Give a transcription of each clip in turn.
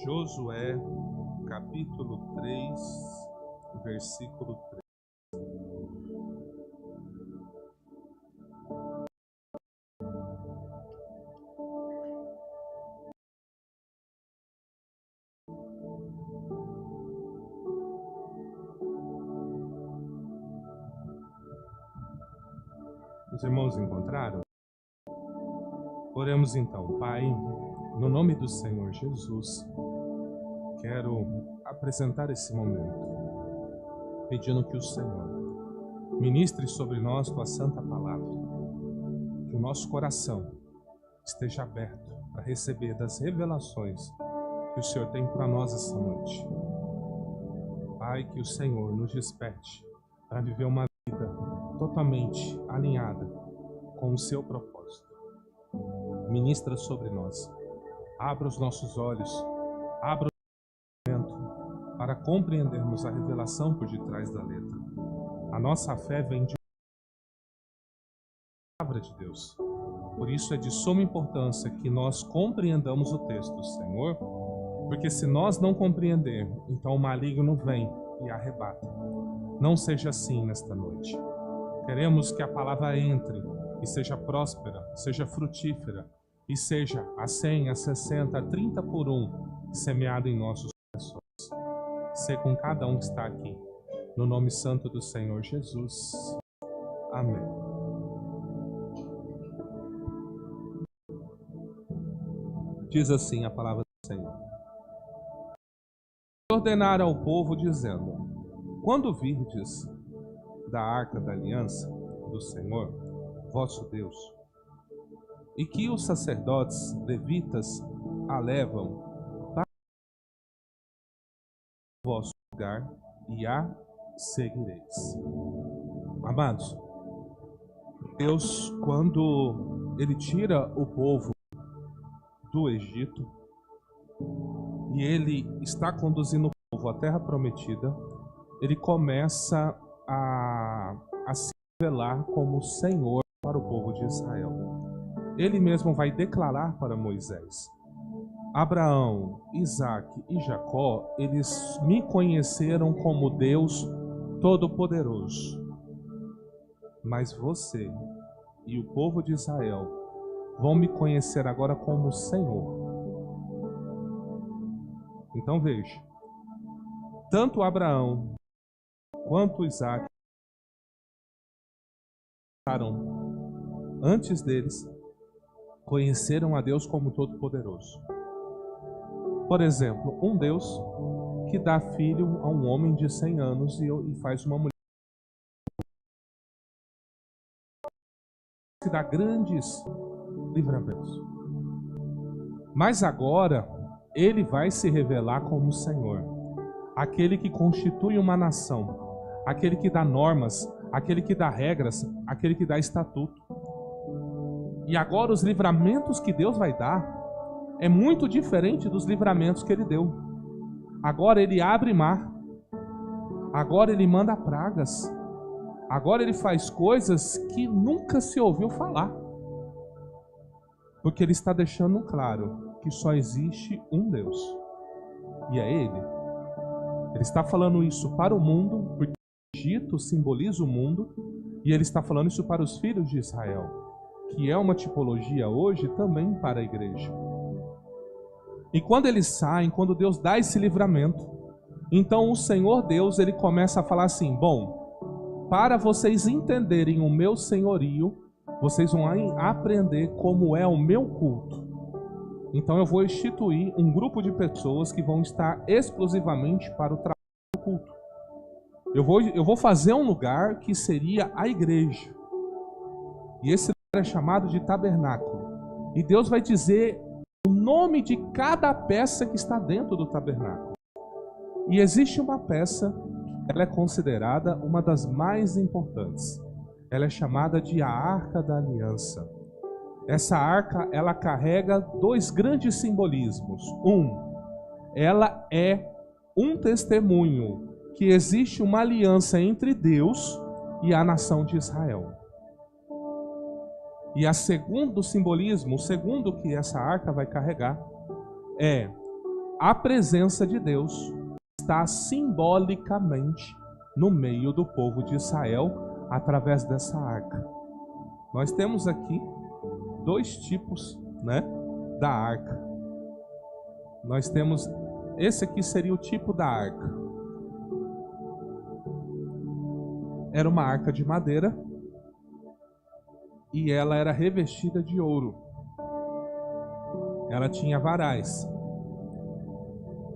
Josué, capítulo 3, versículo 3. Os irmãos encontraram? Oremos então. Pai, no nome do Senhor Jesus, quero apresentar esse momento, pedindo que o Senhor ministre sobre nós tua santa palavra, que o nosso coração esteja aberto para receber das revelações que o Senhor tem para nós essa noite. Pai, que o Senhor nos desperte para viver uma vida totalmente alinhada com o seu propósito. Ministra sobre nós, abra os nossos olhos, abra o entendimento para compreendermos a revelação por detrás da letra. A nossa fé vem de palavra de Deus. Por isso é de suma importância que nós compreendamos o texto, Senhor, porque se nós não compreendermos, então o maligno vem e arrebata. Não seja assim nesta noite. Queremos que a palavra entre e seja próspera, seja frutífera e seja a 100, a 60, a 30 por 1 semeada em nossos corações. Ser com cada um que está aqui. No nome santo do Senhor Jesus. Amém. Diz assim a palavra do Senhor. Ordenar ao povo dizendo: quando virdes da arca da aliança do Senhor, vosso Deus, e que os sacerdotes levitas a levam para o vosso lugar e a seguireis. Amados, Deus, quando Ele tira o povo do Egito e Ele está conduzindo o povo à terra prometida, Ele começa a se revelar como Senhor para o povo de Israel. Ele mesmo vai declarar para Moisés: Abraão, Isaque e Jacó, eles me conheceram como Deus Todo-Poderoso. Mas você e o povo de Israel vão me conhecer agora como Senhor. Então veja, tanto Abraão quanto Isaque, antes deles, conheceram a Deus como Todo-Poderoso. Por exemplo, um Deus que dá filho a um homem de 100 anos e faz uma mulher que dá grandes livramentos. Mas agora, Ele vai se revelar como Senhor, aquele que constitui uma nação, aquele que dá normas, aquele que dá regras, aquele que dá estatuto. E agora os livramentos que Deus vai dar é muito diferente dos livramentos que Ele deu. Agora Ele abre mar, agora Ele manda pragas, agora Ele faz coisas que nunca se ouviu falar. Porque Ele está deixando claro que só existe um Deus, e é Ele. Ele está falando isso para o mundo, porque o Egito simboliza o mundo, e Ele está falando isso para os filhos de Israel, que é uma tipologia hoje também para a igreja. E quando eles saem, quando Deus dá esse livramento, então o Senhor Deus, Ele começa a falar assim: bom, para vocês entenderem o meu senhorio, vocês vão aprender como é o meu culto. Então eu vou instituir um grupo de pessoas que vão estar exclusivamente para o trabalho do culto. Eu vou fazer um lugar que seria a igreja. E esse lugar é chamado de tabernáculo. E Deus vai dizer o nome de cada peça que está dentro do tabernáculo. E existe uma peça, ela é considerada uma das mais importantes. Ela é chamada de a Arca da Aliança. Essa arca, ela carrega dois grandes simbolismos. Ela é um testemunho que existe uma aliança entre Deus e a nação de Israel. E o simbolismo, o segundo que essa arca vai carregar é a presença de Deus está simbolicamente no meio do povo de Israel através dessa arca. Nós temos aqui dois tipos, né, da arca. Nós temos, esse aqui seria o tipo da arca. Era uma arca de madeira e ela era revestida de ouro. Ela tinha varais.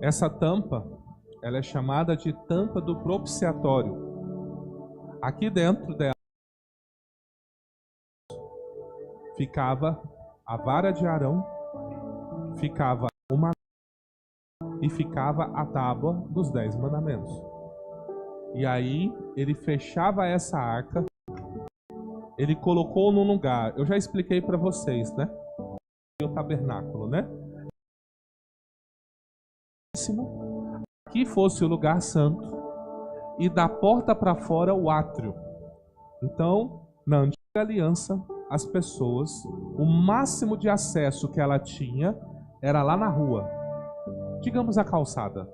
Essa tampa, ela é chamada de tampa do propiciatório. Aqui dentro dela ficava a vara de Arão, ficava uma e ficava a tábua dos 10 mandamentos. E aí ele fechava essa arca, ele colocou num lugar, eu já expliquei para vocês, né? O tabernáculo, né? Aqui fosse o lugar santo e da porta para fora o átrio. Então, na antiga aliança, as pessoas, o máximo de acesso que ela tinha era lá na rua. Digamos a calçada.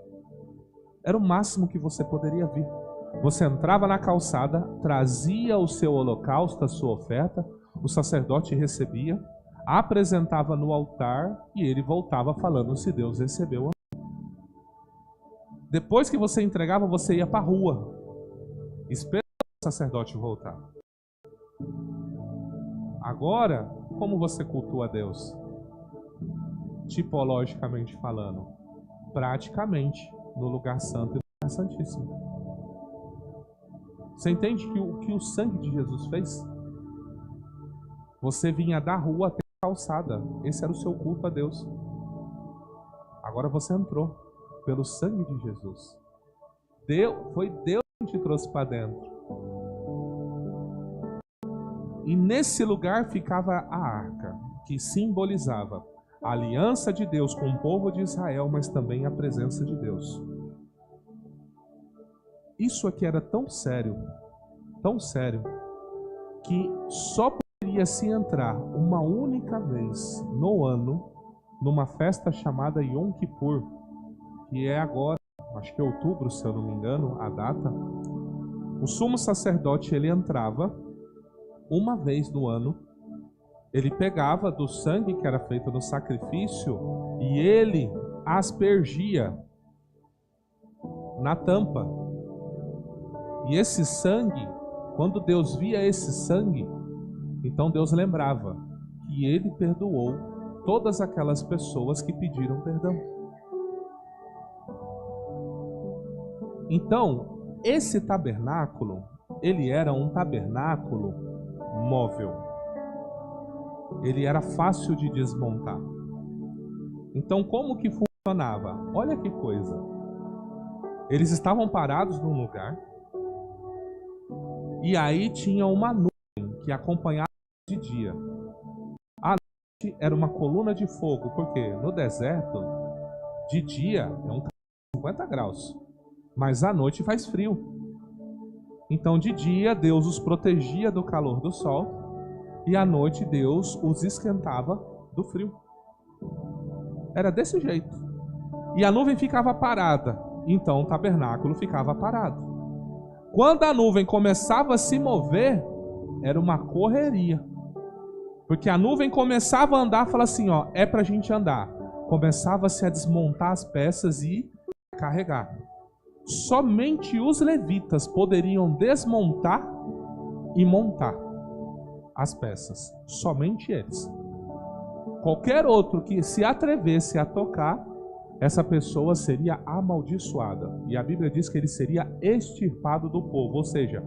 Era o máximo que você poderia vir. Você entrava na calçada, trazia o seu holocausto, a sua oferta, o sacerdote recebia, apresentava no altar e ele voltava falando se Deus recebeu. Depois que você entregava, você ia para a rua, esperando o sacerdote voltar. Agora, como você cultua a Deus? Tipologicamente falando, praticamente no lugar santo e no lugar santíssimo. Você entende que o que o sangue de Jesus fez? Você vinha da rua até a calçada. Esse era o seu culto a Deus. Agora você entrou pelo sangue de Jesus. Foi Deus que te trouxe para dentro. E nesse lugar ficava a arca, que simbolizava a aliança de Deus com o povo de Israel, mas também a presença de Deus. Isso aqui era tão sério, que só poderia se entrar uma única vez no ano, numa festa chamada Yom Kippur, que é agora, acho que é outubro, se eu não me engano, a data. O sumo sacerdote, ele entrava uma vez no ano, ele pegava do sangue que era feito no sacrifício e ele aspergia na tampa. E esse sangue, quando Deus via esse sangue, então Deus lembrava que ele perdoou todas aquelas pessoas que pediram perdão. Então, esse tabernáculo, ele era um tabernáculo móvel. Ele era fácil de desmontar. Então, como que funcionava? Olha que coisa. Eles estavam parados num lugar, e aí tinha uma nuvem que acompanhava de dia. A noite era uma coluna de fogo, porque no deserto, de dia é um 50 graus, mas à noite faz frio. Então de dia Deus os protegia do calor do sol, e à noite Deus os esquentava do frio. Era desse jeito. E a nuvem ficava parada, então o tabernáculo ficava parado. Quando a nuvem começava a se mover, era uma correria. Porque a nuvem começava a andar, falava assim, ó, é pra gente andar. Começava-se a desmontar as peças e carregar. Somente os levitas poderiam desmontar e montar as peças. Somente eles. Qualquer outro que se atrevesse a tocar, essa pessoa seria amaldiçoada. E a Bíblia diz que ele seria extirpado do povo. Ou seja,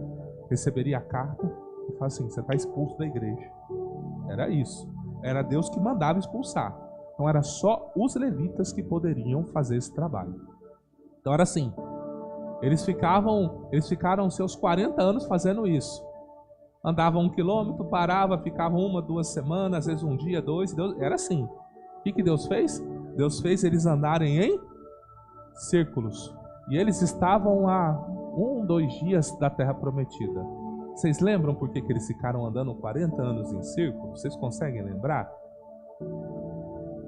receberia a carta e fala assim, você está expulso da igreja. Era isso. Era Deus que mandava expulsar. Então era só os levitas que poderiam fazer esse trabalho. Então era assim. Eles ficaram seus 40 anos fazendo isso. Andavam 1 quilômetro, parava, ficavam 1, 2 semanas, às vezes um dia, 2. Era assim. O que Deus fez? Deus fez eles andarem em círculos. E eles estavam a 1, 2 dias da terra prometida. Vocês lembram por que eles ficaram andando 40 anos em círculo? Vocês conseguem lembrar?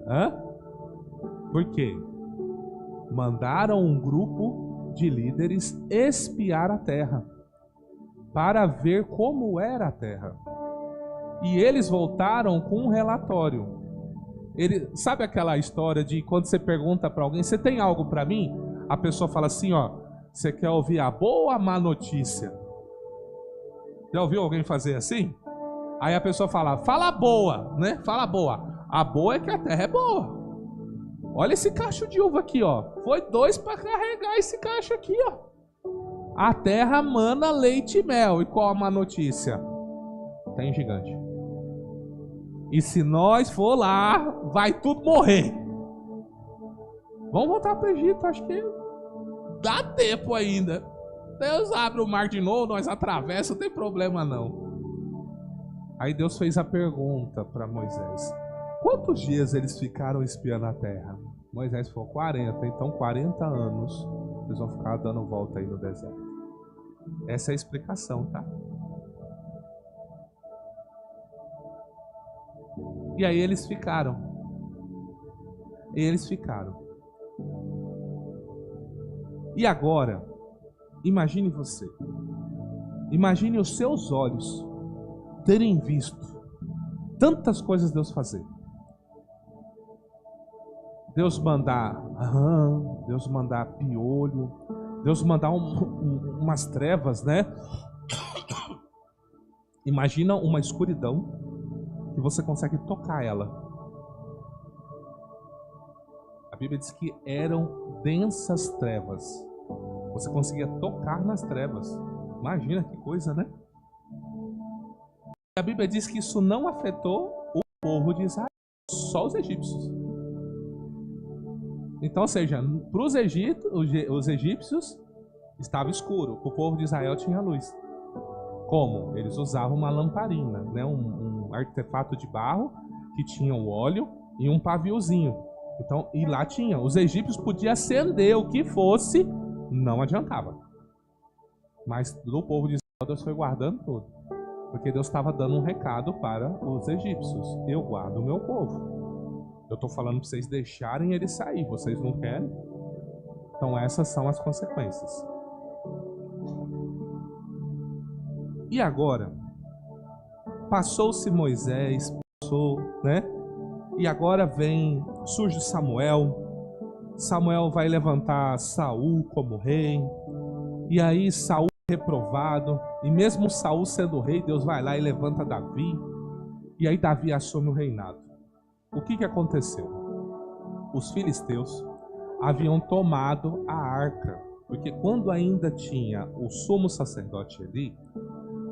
Hã? Por quê? Mandaram um grupo de líderes espiar a terra para ver como era a terra. E eles voltaram com um relatório. Sabe aquela história de quando você pergunta para alguém, você tem algo para mim? A pessoa fala assim, ó, você quer ouvir a boa ou a má notícia? Já ouviu alguém fazer assim? Aí a pessoa fala a boa, né? Fala a boa. A boa é que a terra é boa. Olha esse cacho de uva aqui, ó. Foi 2 para carregar esse cacho aqui, ó. A terra mana leite e mel. E qual a má notícia? Tem gigante. E se nós for lá, vai tudo morrer. Vamos voltar para o Egito, acho que dá tempo ainda. Deus abre o mar de novo, nós atravessamos, não tem problema não. Aí Deus fez a pergunta para Moisés: quantos dias eles ficaram espiando a terra? Moisés falou 40, então 40 anos eles vão ficar dando volta aí no deserto. Essa é a explicação, tá? E aí eles ficaram. E agora, imagine você. Imagine os seus olhos terem visto tantas coisas Deus fazer. Deus mandar rã, Deus mandar piolho, Deus mandar umas trevas, né? Imagina uma escuridão que você consegue tocar ela. A Bíblia diz que eram densas trevas. Você conseguia tocar nas trevas. Imagina que coisa, né? A Bíblia diz que isso não afetou o povo de Israel, só os egípcios. Então, ou seja, para os egípcios estava escuro, para o povo de Israel tinha luz. Como? Eles usavam uma lamparina, né? Um artefato de barro que tinha o óleo e um paviozinho. Então, e lá tinha. Os egípcios podiam acender o que fosse, não adiantava. Mas do povo de Israel, Deus foi guardando tudo. Porque Deus estava dando um recado para os egípcios: eu guardo o meu povo. Eu estou falando para vocês deixarem ele sair. Vocês não querem? Então essas são as consequências. E agora? Passou-se Moisés, né? E agora surge Samuel. Samuel vai levantar Saul como rei. E aí Saul é reprovado. E mesmo Saul sendo rei, Deus vai lá e levanta Davi. E aí Davi assume o reinado. O que aconteceu? Os filisteus haviam tomado a arca. Porque quando ainda tinha o sumo sacerdote Eli,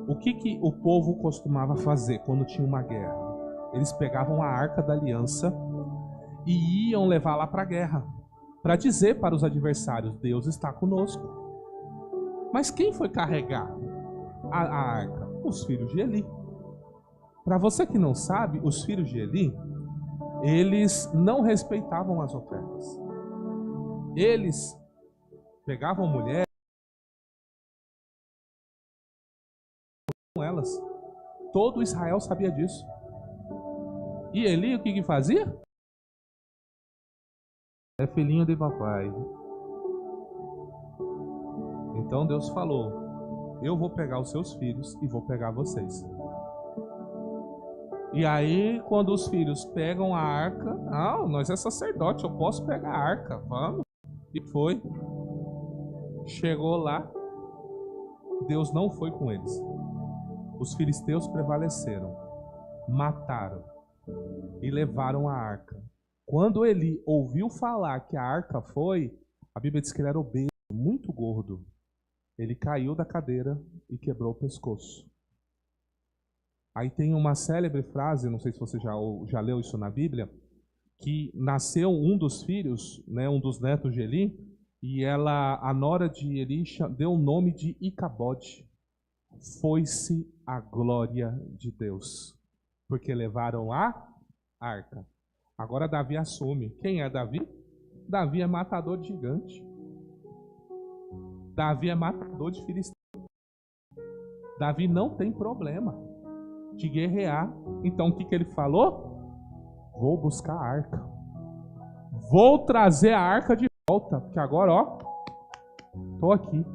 o que o povo costumava fazer quando tinha uma guerra? Eles pegavam a arca da aliança e iam levar lá para a guerra, para dizer para os adversários: Deus está conosco. Mas quem foi carregar a arca? Os filhos de Eli. Para você que não sabe, os filhos de Eli, eles não respeitavam as ofertas. Eles pegavam mulheres com elas. Todo Israel sabia disso. E Eli o que fazia? É filhinho de papai. Então Deus falou: eu vou pegar os seus filhos e vou pegar vocês. E aí quando os filhos pegam a arca, nós é sacerdote, eu posso pegar a arca, vamos. E foi. Chegou lá, Deus não foi com eles. Os filisteus prevaleceram, mataram e levaram a arca. Quando Eli ouviu falar que a arca foi, a Bíblia diz que ele era obeso, muito gordo. Ele caiu da cadeira e quebrou o pescoço. Aí tem uma célebre frase, não sei se você já leu isso na Bíblia, que nasceu um dos filhos, né, um dos netos de Eli, e a nora de Eli deu o nome de Icabode. Foi-se a glória de Deus, porque levaram a arca. Agora Davi assume. Quem é Davi? Davi é matador de gigante. Davi é matador de filisteu. Davi não tem problema de guerrear. Então o que ele falou? Vou buscar a arca. Vou trazer a arca de volta. Porque agora, ó, tô aqui.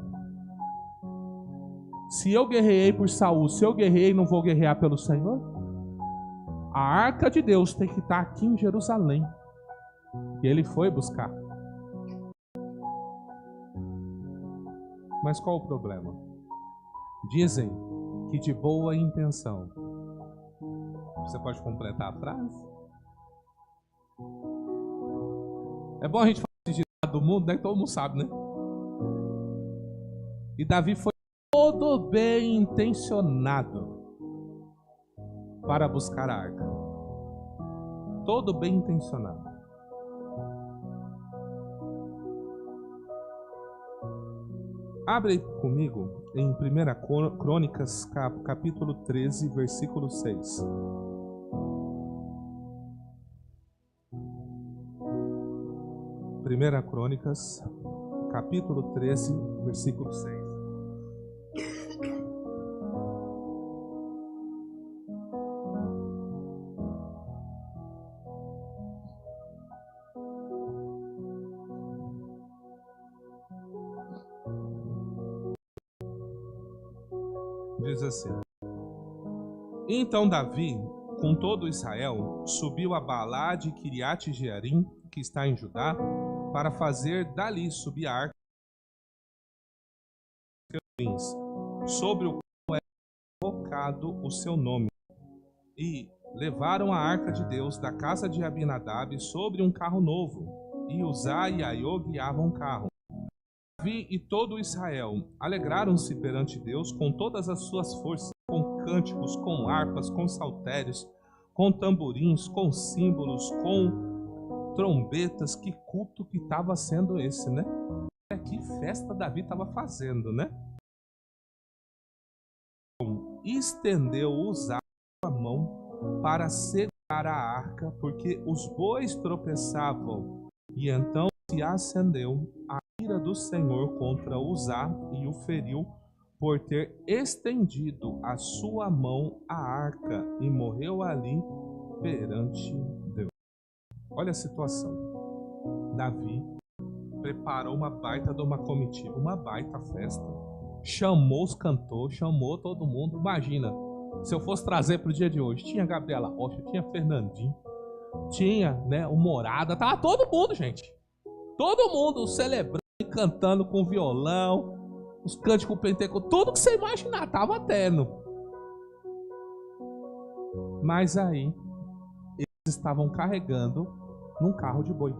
Se eu guerreei por Saul, se eu guerreei, não vou guerrear pelo Senhor? A arca de Deus tem que estar aqui em Jerusalém. E ele foi buscar. Mas qual o problema? Dizem que de boa intenção. Você pode completar a frase? É bom a gente falar de ditado do mundo, né? Todo mundo sabe, né? E Davi foi todo bem intencionado para buscar a arca. Todo bem intencionado. Abre comigo em 1 Crônicas, capítulo 13, versículo 6. Primeira Crônicas, capítulo 13, versículo 6. Diz assim: Então Davi, com todo Israel, subiu a Baalá de Quiriate-Jearim, que está em Judá, para fazer dali subir a arca sobre o qual é invocado o seu nome. E levaram a arca de Deus da casa de Abinadab sobre um carro novo, e Uzá e Aiô guiavam o carro. Davi e todo Israel alegraram-se perante Deus com todas as suas forças, com cânticos, com harpas, com saltérios, com tamborins, com símbolos, com trombetas. Que culto que estava sendo esse, né? Que festa Davi estava fazendo, né? Estendeu Uzá a mão para segurar a arca, porque os bois tropeçavam, e então se acendeu a ira do Senhor contra Uzá e o feriu por ter estendido a sua mão à arca, e morreu ali perante Deus. Olha a situação. Davi preparou uma baita de uma comitiva, uma baita festa. Chamou os cantores, chamou todo mundo. Imagina, se eu fosse trazer para o dia de hoje, tinha Gabriela Rocha, tinha Fernandinho, tinha, né, o Morada, tava todo mundo, gente. Todo mundo celebrando, cantando com violão, os cânticos pentecostais, tudo que você imaginar, tava tendo. Mas aí, eles estavam carregando num carro de boi.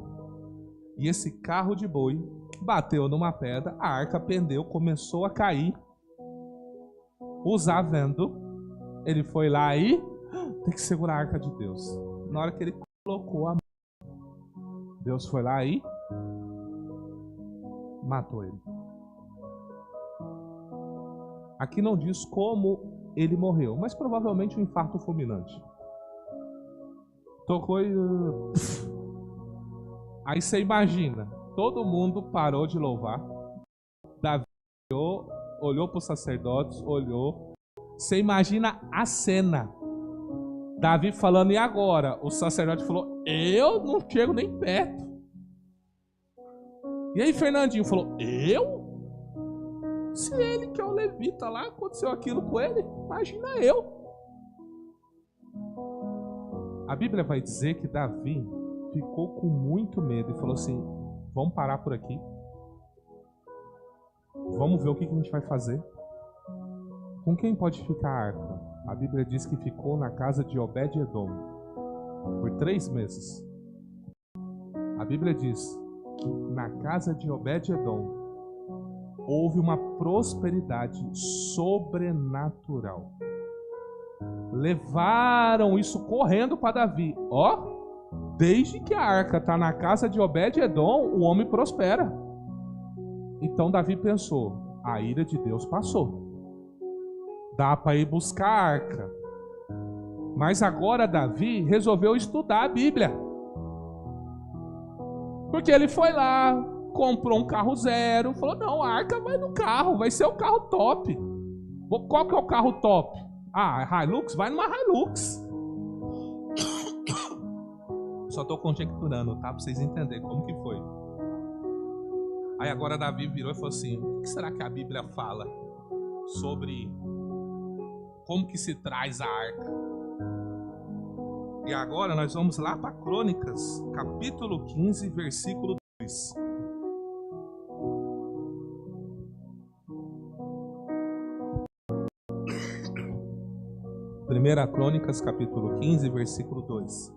E esse carro de boi bateu numa pedra, a arca pendeu, começou a cair. Uzá vendo, ele foi lá e tem que segurar a arca de Deus. Na hora que ele colocou a mão, Deus foi lá e matou ele. Aqui não diz como ele morreu, mas provavelmente um infarto fulminante. Tocou e... Aí você imagina, todo mundo parou de louvar. Davi olhou para os sacerdotes, olhou. Você imagina a cena. Davi falando, e agora? O sacerdote falou, eu não chego nem perto. E aí Fernandinho falou, eu? Se ele que é o levita lá, aconteceu aquilo com ele, imagina eu. A Bíblia vai dizer que Davi ficou com muito medo e falou assim, vamos parar por aqui. Vamos ver o que a gente vai fazer. Com quem pode ficar a arca? A Bíblia diz que ficou na casa de Obed-Edom por 3 meses. A Bíblia diz que na casa de Obed-Edom houve uma prosperidade sobrenatural. Levaram isso correndo para Davi. Ó, desde que a arca está na casa de Obed-Edom, o homem prospera. Então Davi pensou, a ira de Deus passou. Dá para ir buscar a arca. Mas agora Davi resolveu estudar a Bíblia. Porque ele foi lá, comprou um carro zero, falou, não, a arca vai no carro, vai ser o carro top. Qual que é o carro top? Ah, Hilux? Vai numa Hilux. Só estou conjecturando, tá? Para vocês entenderem como que foi. Aí agora Davi virou e falou assim: o que será que a Bíblia fala sobre como que se traz a arca? E agora nós vamos lá para Crônicas, capítulo 15, versículo 2. Primeira Crônicas, capítulo 15, versículo 2.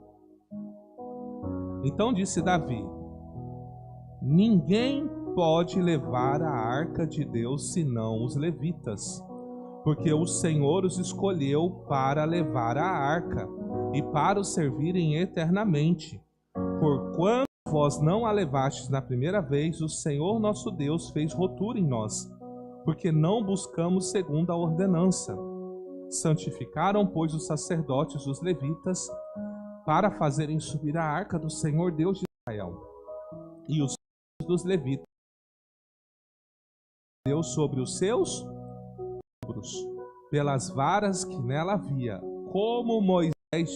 Então disse Davi: ninguém pode levar a arca de Deus senão os levitas, porque o Senhor os escolheu para levar a arca e para o servirem eternamente. Porquanto vós não a levastes na primeira vez, o Senhor nosso Deus fez rotura em nós, porque não buscamos segundo a ordenança. Santificaram, pois, os sacerdotes, os levitas, para fazerem subir a arca do Senhor Deus de Israel. E os filhos dos levitas deu sobre os seus ombros, pelas varas que nela havia, como Moisés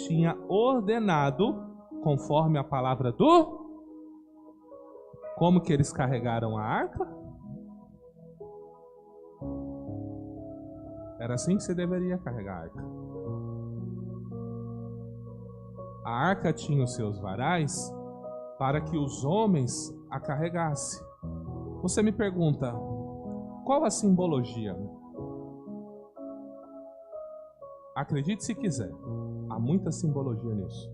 tinha ordenado, conforme a palavra do... Como que eles carregaram a arca? Era assim que você deveria carregar a arca. A arca tinha os seus varais para que os homens a carregassem. Você me pergunta, qual a simbologia? Acredite se quiser, há muita simbologia nisso.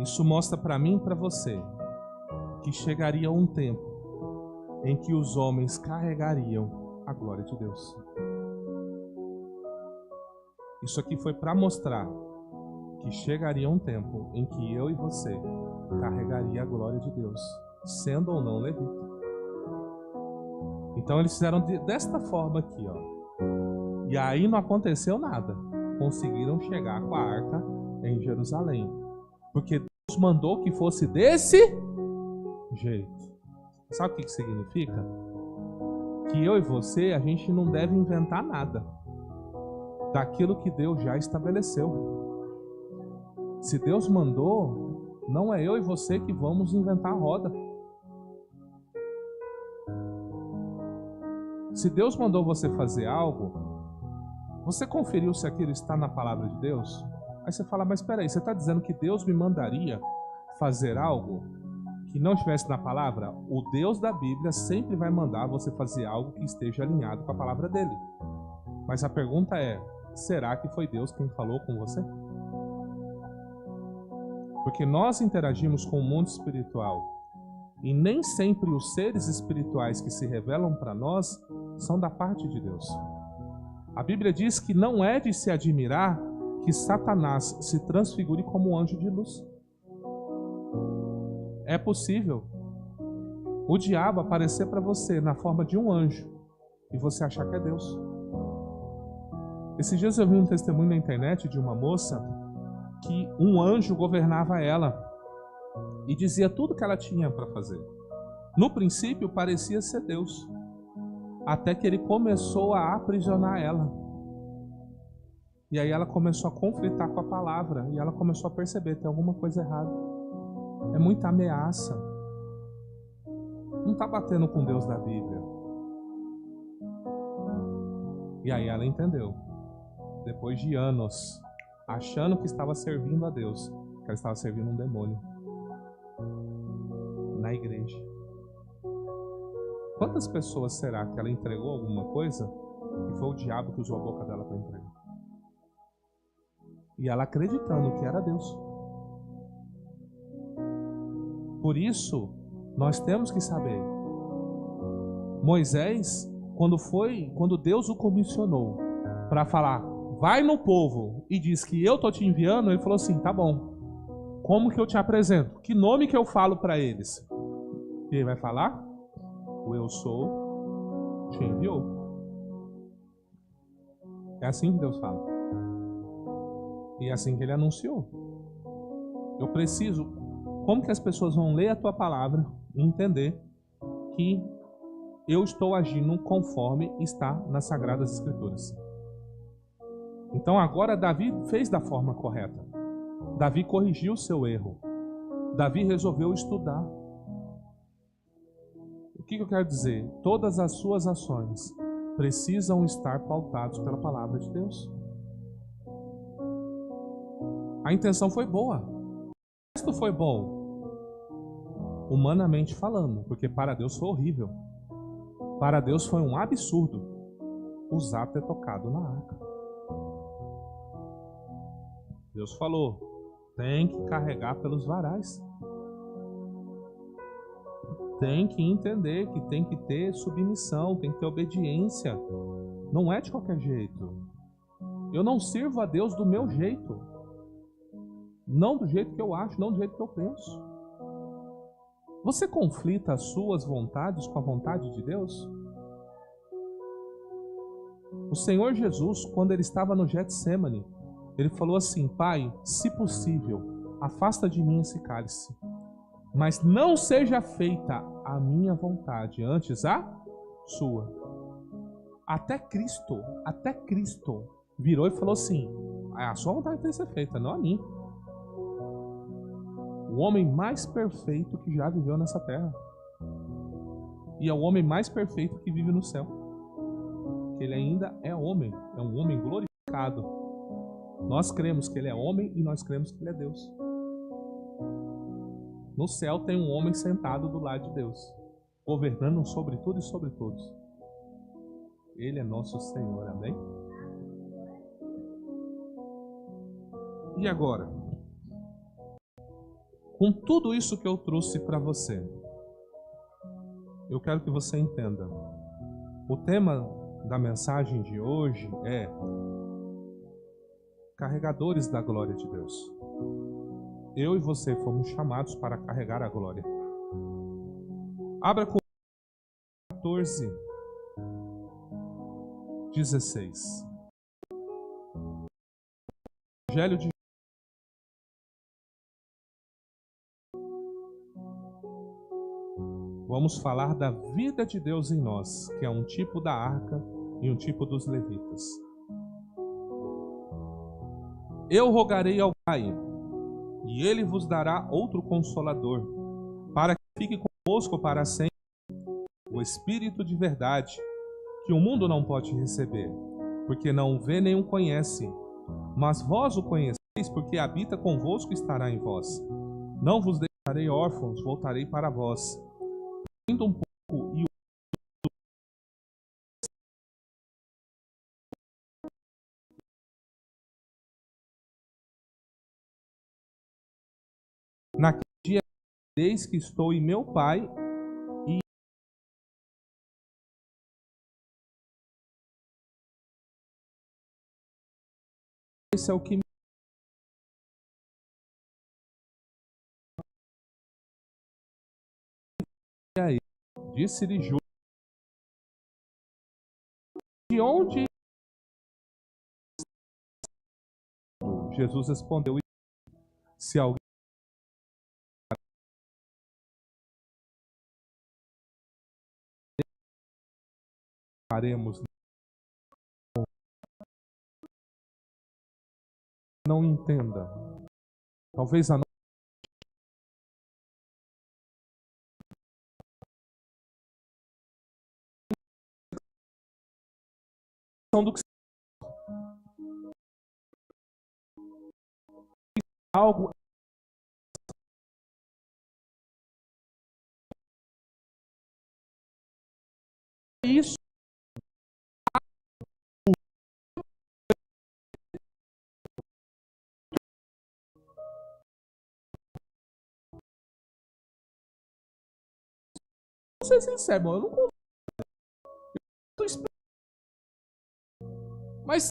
Isso mostra para mim e para você que chegaria um tempo em que os homens carregariam a glória de Deus. Isso aqui foi para mostrar que chegaria um tempo em que eu e você carregaria a glória de Deus, sendo ou não levita. Então eles fizeram desta forma aqui, ó. E aí não aconteceu nada. Conseguiram chegar com a arca em Jerusalém, porque Deus mandou que fosse desse jeito. Sabe o que significa? Que eu e você, a gente não deve inventar nada daquilo que Deus já estabeleceu. Se Deus mandou, não é eu e você que vamos inventar a roda. Se Deus mandou você fazer algo, você conferiu se aquilo está na palavra de Deus? Aí você fala, mas espera aí, você está dizendo que Deus me mandaria fazer algo que não estivesse na palavra? O Deus da Bíblia sempre vai mandar você fazer algo que esteja alinhado com a palavra dele. Mas a pergunta é, será que foi Deus quem falou com você? Porque nós interagimos com o mundo espiritual e nem sempre os seres espirituais que se revelam para nós são da parte de Deus. A Bíblia diz que não é de se admirar que Satanás se transfigure como anjo de luz. É possível o diabo aparecer para você na forma de um anjo e você achar que é Deus. Esses dias eu vi um testemunho na internet de uma moça que um anjo governava ela e dizia tudo que ela tinha para fazer. No princípio parecia ser Deus, até que ele começou a aprisionar ela. E aí ela começou a conflitar com a palavra e ela começou a perceber, tem alguma coisa errada. É muita ameaça. Não está batendo com Deus da Bíblia. E aí ela entendeu. Depois de anos, achando que estava servindo a Deus, que ela estava servindo um demônio na igreja. Quantas pessoas será que ela entregou alguma coisa e foi o diabo que usou a boca dela para entregar? E ela acreditando que era Deus. Por isso, nós temos que saber. Moisés, quando Deus o comissionou para falar, vai no povo e diz que eu tô te enviando, ele falou assim, tá bom. Como que eu te apresento? Que nome que eu falo para eles? E ele vai falar, o eu sou te enviou. É assim que Deus fala. E é assim que ele anunciou. Eu preciso... Como que as pessoas vão ler a tua palavra e entender que eu estou agindo conforme está nas Sagradas Escrituras. Então agora Davi fez da forma correta. Davi corrigiu o seu erro. Davi resolveu estudar. O que eu quero dizer? Todas as suas ações precisam estar pautadas pela palavra de Deus. A intenção foi boa. O resto foi bom, humanamente falando, porque para Deus foi horrível. Para Deus foi um absurdo usar ter tocado na arca. Deus falou, tem que carregar pelos varais. Tem que entender que tem que ter submissão, tem que ter obediência. Não é de qualquer jeito. Eu não sirvo a Deus do meu jeito. Não do jeito que eu acho, não do jeito que eu penso. Você conflita as suas vontades com a vontade de Deus? O Senhor Jesus, quando ele estava no Getsêmani, ele falou assim, Pai, se possível, afasta de mim esse cálice. Mas não seja feita a minha vontade, antes a sua. Até Cristo virou e falou assim, a sua vontade tem que ser feita, não a minha. O homem mais perfeito que já viveu nessa terra. E é o homem mais perfeito que vive no céu. Ele ainda é homem, é um homem glorificado. Nós cremos que ele é homem e nós cremos que ele é Deus. No céu tem um homem sentado do lado de Deus, governando sobre tudo e sobre todos. Ele é nosso Senhor, amém? E agora? Com tudo isso que eu trouxe para você, eu quero que você entenda. O tema da mensagem de hoje é carregadores da glória de Deus. Eu e você fomos chamados para carregar a glória. Abra com 14:16. Evangelho de Vamos falar da vida de Deus em nós, que é um tipo da arca e um tipo dos levitas. Eu rogarei ao Pai, e ele vos dará outro consolador, para que fique convosco para sempre, o Espírito de verdade, que o mundo não pode receber, porque não o vê nem o conhece. Mas vós o conheceis, porque habita convosco e estará em vós. Não vos deixarei órfãos, voltarei para vós. Ainda um pouco e naquele dia vereis que estou em meu Pai, e esse é o que me aí. Disse-lhe Judas, de onde? Jesus respondeu, se alguém faremos, não entenda. Talvez a noção do que algo é isso. Vou ser sincero, eu não consigo. Mas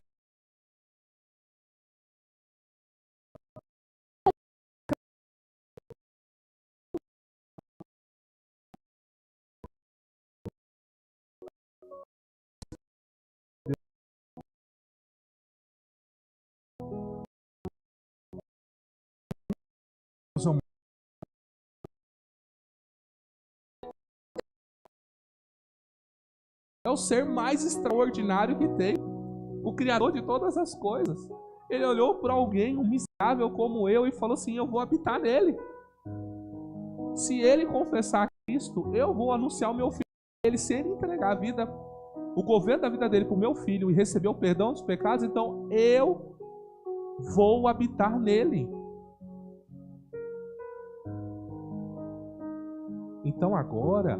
É o ser mais extraordinário que tem. O Criador de todas as coisas. Ele olhou para alguém, um miserável como eu, e falou assim: eu vou habitar nele. Se ele confessar Cristo, eu vou anunciar o meu filho. Ele, se ele entregar a vida, o governo da vida dele para o meu filho e receber o perdão dos pecados, então eu vou habitar nele. Então agora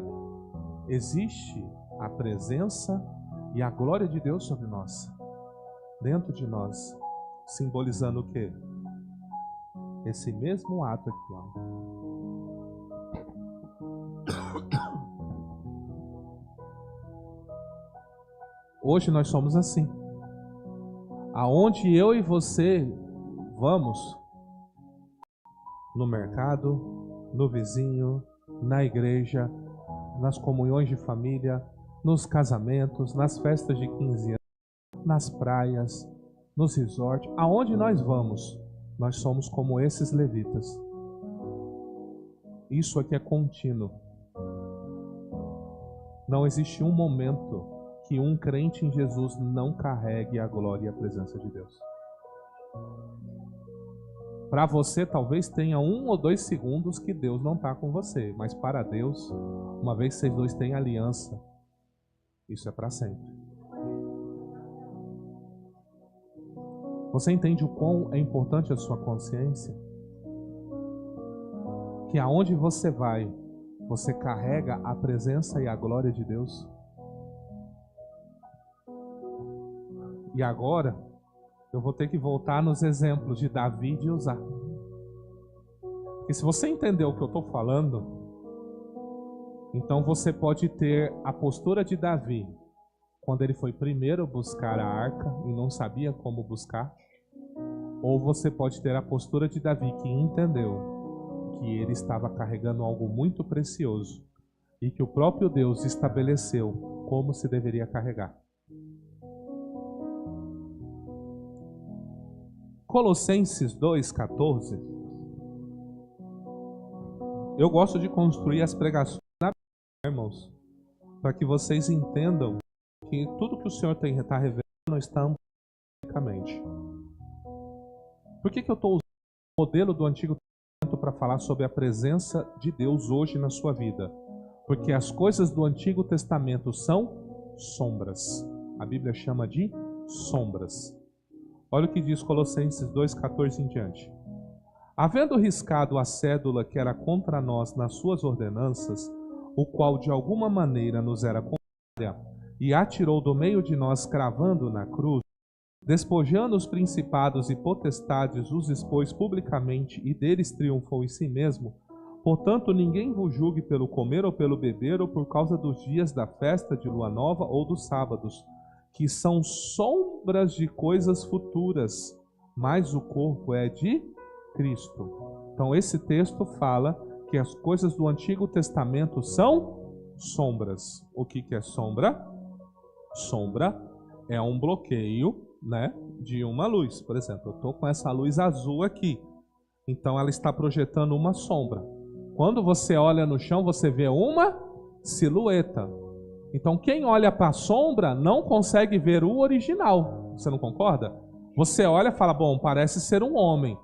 existe a presença e a glória de Deus sobre nós, dentro de nós, simbolizando o quê? Esse mesmo ato aqui, ó. Hoje nós somos assim. Aonde eu e você vamos, no mercado, no vizinho, na igreja, nas comunhões de família, nos casamentos, nas festas de 15 anos, nas praias, nos resorts, aonde nós vamos, nós somos como esses levitas. Isso aqui é contínuo. Não existe um momento que um crente em Jesus não carregue a glória e a presença de Deus. Para você, talvez tenha 1 ou 2 segundos que Deus não está com você, mas para Deus, uma vez que vocês dois têm aliança, isso é para sempre. Você entende o quão é importante a sua consciência? Que aonde você vai, você carrega a presença e a glória de Deus? E agora, eu vou ter que voltar nos exemplos de Davi e de Uzá. Porque se você entender o que eu estou falando, então você pode ter a postura de Davi, quando ele foi primeiro buscar a arca e não sabia como buscar. Ou você pode ter a postura de Davi, que entendeu que ele estava carregando algo muito precioso e que o próprio Deus estabeleceu como se deveria carregar. Colossenses 2,14. Eu gosto de construir as pregações na Bíblia, irmãos, para que vocês entendam que tudo que o Senhor está revelando está amplamente. Por que eu estou usando o modelo do Antigo Testamento para falar sobre a presença de Deus hoje na sua vida? Porque as coisas do Antigo Testamento são sombras. A Bíblia chama de sombras. Olha o que diz Colossenses 2,14 em diante. Havendo riscado a cédula que era contra nós nas suas ordenanças, o qual de alguma maneira nos era contrária, e atirou do meio de nós cravando na cruz, despojando os principados e potestades, os expôs publicamente e deles triunfou em si mesmo. Portanto, ninguém vos julgue pelo comer ou pelo beber ou por causa dos dias da festa de lua nova ou dos sábados, que são sombras de coisas futuras, mas o corpo é de Cristo. Então esse texto fala que as coisas do Antigo Testamento são sombras. O que é sombra? Sombra é um bloqueio, né, de uma luz. Por exemplo, eu estou com essa luz azul aqui, então ela está projetando uma sombra. Quando você olha no chão, você vê uma silhueta. Então quem olha para a sombra não consegue ver o original. Você não concorda? Você olha e fala, bom, parece ser um homem.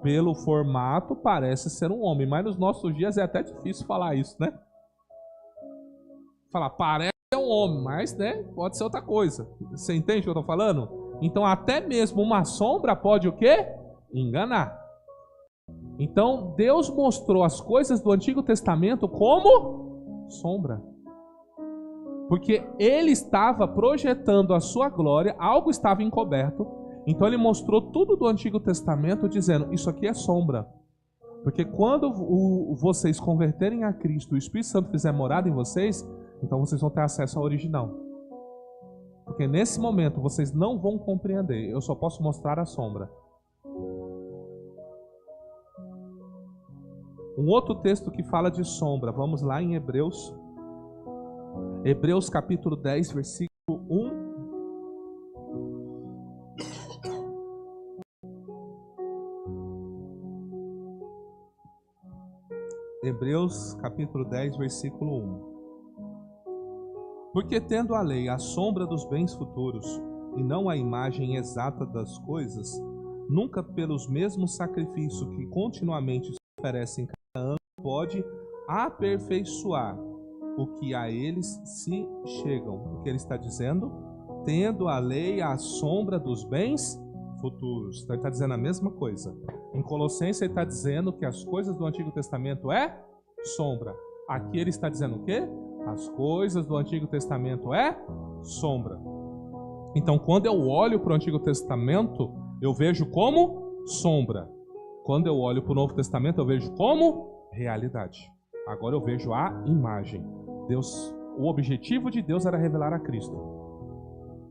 Pelo formato, parece ser um homem. Mas nos nossos dias é até difícil falar isso, né? Falar, parece ser um homem, mas né, pode ser outra coisa. Você entende o que eu estou falando? Então até mesmo uma sombra pode o quê? Enganar. Então Deus mostrou as coisas do Antigo Testamento como sombra. Porque ele estava projetando a sua glória, algo estava encoberto. Então ele mostrou tudo do Antigo Testamento dizendo, isso aqui é sombra. Porque quando vocês converterem a Cristo, o Espírito Santo fizer morada em vocês, então vocês vão ter acesso ao original. Porque nesse momento vocês não vão compreender, eu só posso mostrar a sombra. Um outro texto que fala de sombra, vamos lá em Hebreus. Hebreus capítulo 10, versículo 1. Hebreus capítulo 10, versículo 1. Porque tendo a lei a sombra dos bens futuros, e não a imagem exata das coisas, nunca pelos mesmos sacrifícios que continuamente se oferecem cada ano pode aperfeiçoar o que a eles se chegam. O que ele está dizendo? Tendo a lei a sombra dos bens futuros. Então ele está dizendo a mesma coisa. Em Colossenses ele está dizendo que as coisas do Antigo Testamento é sombra. Aqui ele está dizendo o quê? As coisas do Antigo Testamento é sombra. Então quando eu olho para o Antigo Testamento, eu vejo como sombra. Quando eu olho para o Novo Testamento, eu vejo como realidade. Agora eu vejo a imagem. Deus, o objetivo de Deus era revelar a Cristo.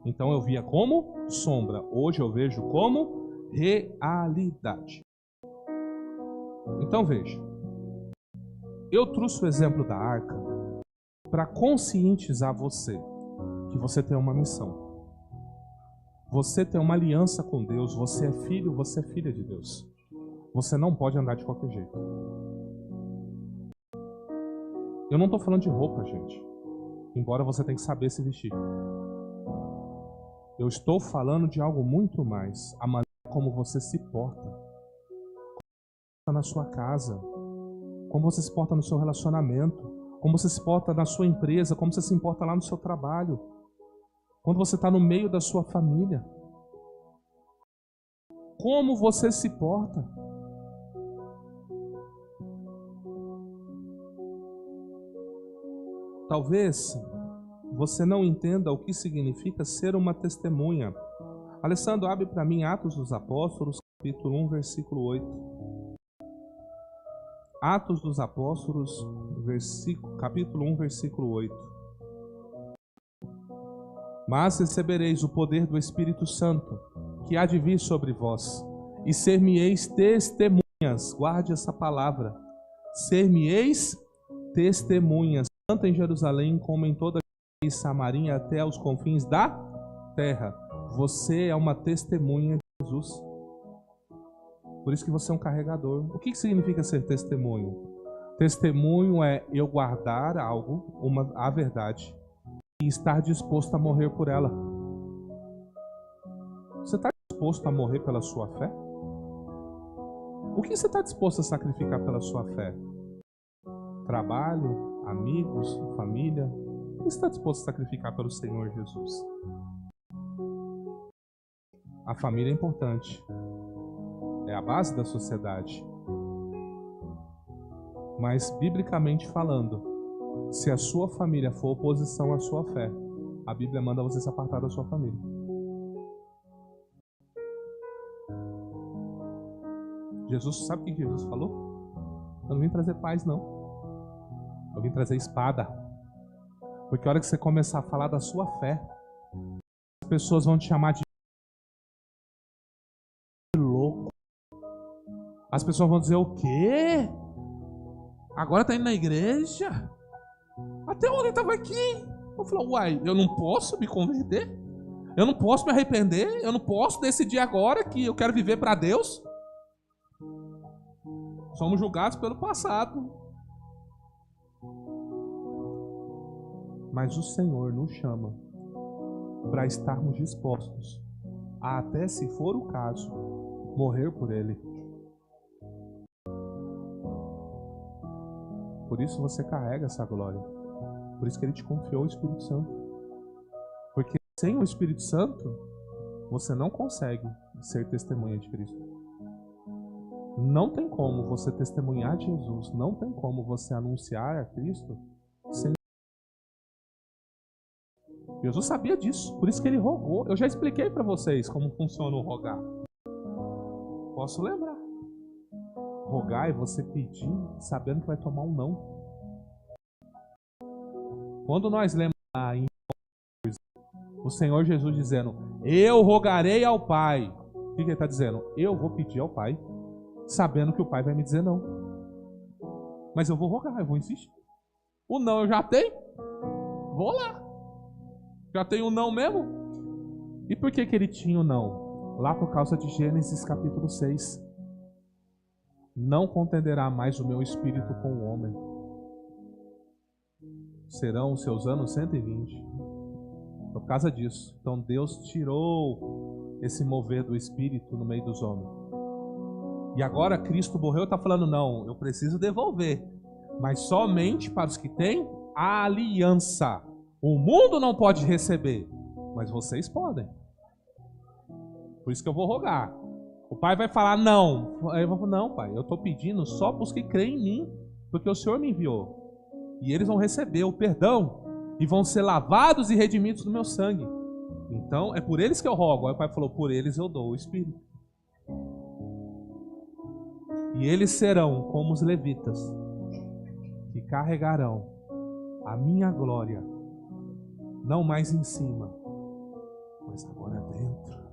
Então eu via como sombra. Hoje eu vejo como realidade. Então veja. Eu trouxe o exemplo da arca para conscientizar você que você tem uma missão. Você tem uma aliança com Deus. Você é filho, você é filha de Deus. Você não pode andar de qualquer jeito. Eu não estou falando de roupa, gente. Embora você tenha que saber se vestir. Eu estou falando de algo muito mais. A maneira como você se porta. Na sua casa. Como você se porta no seu relacionamento. Como você se porta na sua empresa. Como você se porta lá no seu trabalho. Quando você está no meio da sua família. Como você se porta. Talvez você não entenda o que significa ser uma testemunha. Alessandro, abre para mim Atos dos Apóstolos, capítulo 1, versículo 8. Atos dos Apóstolos, capítulo 1, versículo 8. Mas recebereis o poder do Espírito Santo, que há de vir sobre vós, e ser-me-eis testemunhas. Guarde essa palavra. Ser-me-eis testemunhas, tanto em Jerusalém como em toda a Samaria até aos confins da terra. Você é uma testemunha de Jesus. Por isso que você é um carregador. O que significa ser testemunho? Testemunho é eu guardar algo, a verdade, e estar disposto a morrer por ela. Você está disposto a morrer pela sua fé? O que você está disposto a sacrificar pela sua fé? Trabalho, amigos, família? O que você está disposto a sacrificar pelo Senhor Jesus? A família é importante. É a base da sociedade. Mas, biblicamente falando, se a sua família for oposição à sua fé, a Bíblia manda você se apartar da sua família. Jesus, sabe o que Jesus falou? Eu não vim trazer paz, não. Eu vim trazer espada. Porque a hora que você começar a falar da sua fé, as pessoas vão te chamar de louco. As pessoas vão dizer o quê? Agora tá indo na igreja? Até ontem eu estava aqui. Eu falei, uai, eu não posso me converter? Eu não posso me arrepender? Eu não posso decidir agora que eu quero viver para Deus? Somos julgados pelo passado. Mas o Senhor nos chama para estarmos dispostos a, até se for o caso, morrer por Ele. Por isso você carrega essa glória. Por isso que Ele te confiou o Espírito Santo. Porque sem o Espírito Santo, você não consegue ser testemunha de Cristo. Não tem como você testemunhar de Jesus, não tem como você anunciar a Cristo sem... Jesus sabia disso, por isso que Ele rogou. Eu já expliquei para vocês como funciona o rogar. Posso lembrar. Rogar é você pedir sabendo que vai tomar um não. Quando nós lemos em o Senhor Jesus dizendo, eu rogarei ao Pai. O que Ele está dizendo? Eu vou pedir ao Pai, sabendo que o Pai vai me dizer não. Mas eu vou rogar, eu vou insistir. O não eu já tenho. Vou lá. Já tenho um não mesmo. E por que Ele tinha o não? Lá por causa de Gênesis capítulo 6. Não contenderá mais o meu espírito com o homem. Serão os seus anos 120. Por causa disso. Então Deus tirou esse mover do Espírito no meio dos homens. E agora Cristo morreu e está falando, não, eu preciso devolver. Mas somente para os que têm aliança. O mundo não pode receber, mas vocês podem. Por isso que eu vou rogar. O pai vai falar não. Aí eu vou falar, não, pai, eu estou pedindo só para os que creem em mim, porque o Senhor me enviou. E eles vão receber o perdão e vão ser lavados e redimidos no meu sangue. Então é por eles que eu rogo. Aí o pai falou, por eles eu dou o Espírito. E eles serão como os levitas, que carregarão a minha glória, não mais em cima, mas agora dentro.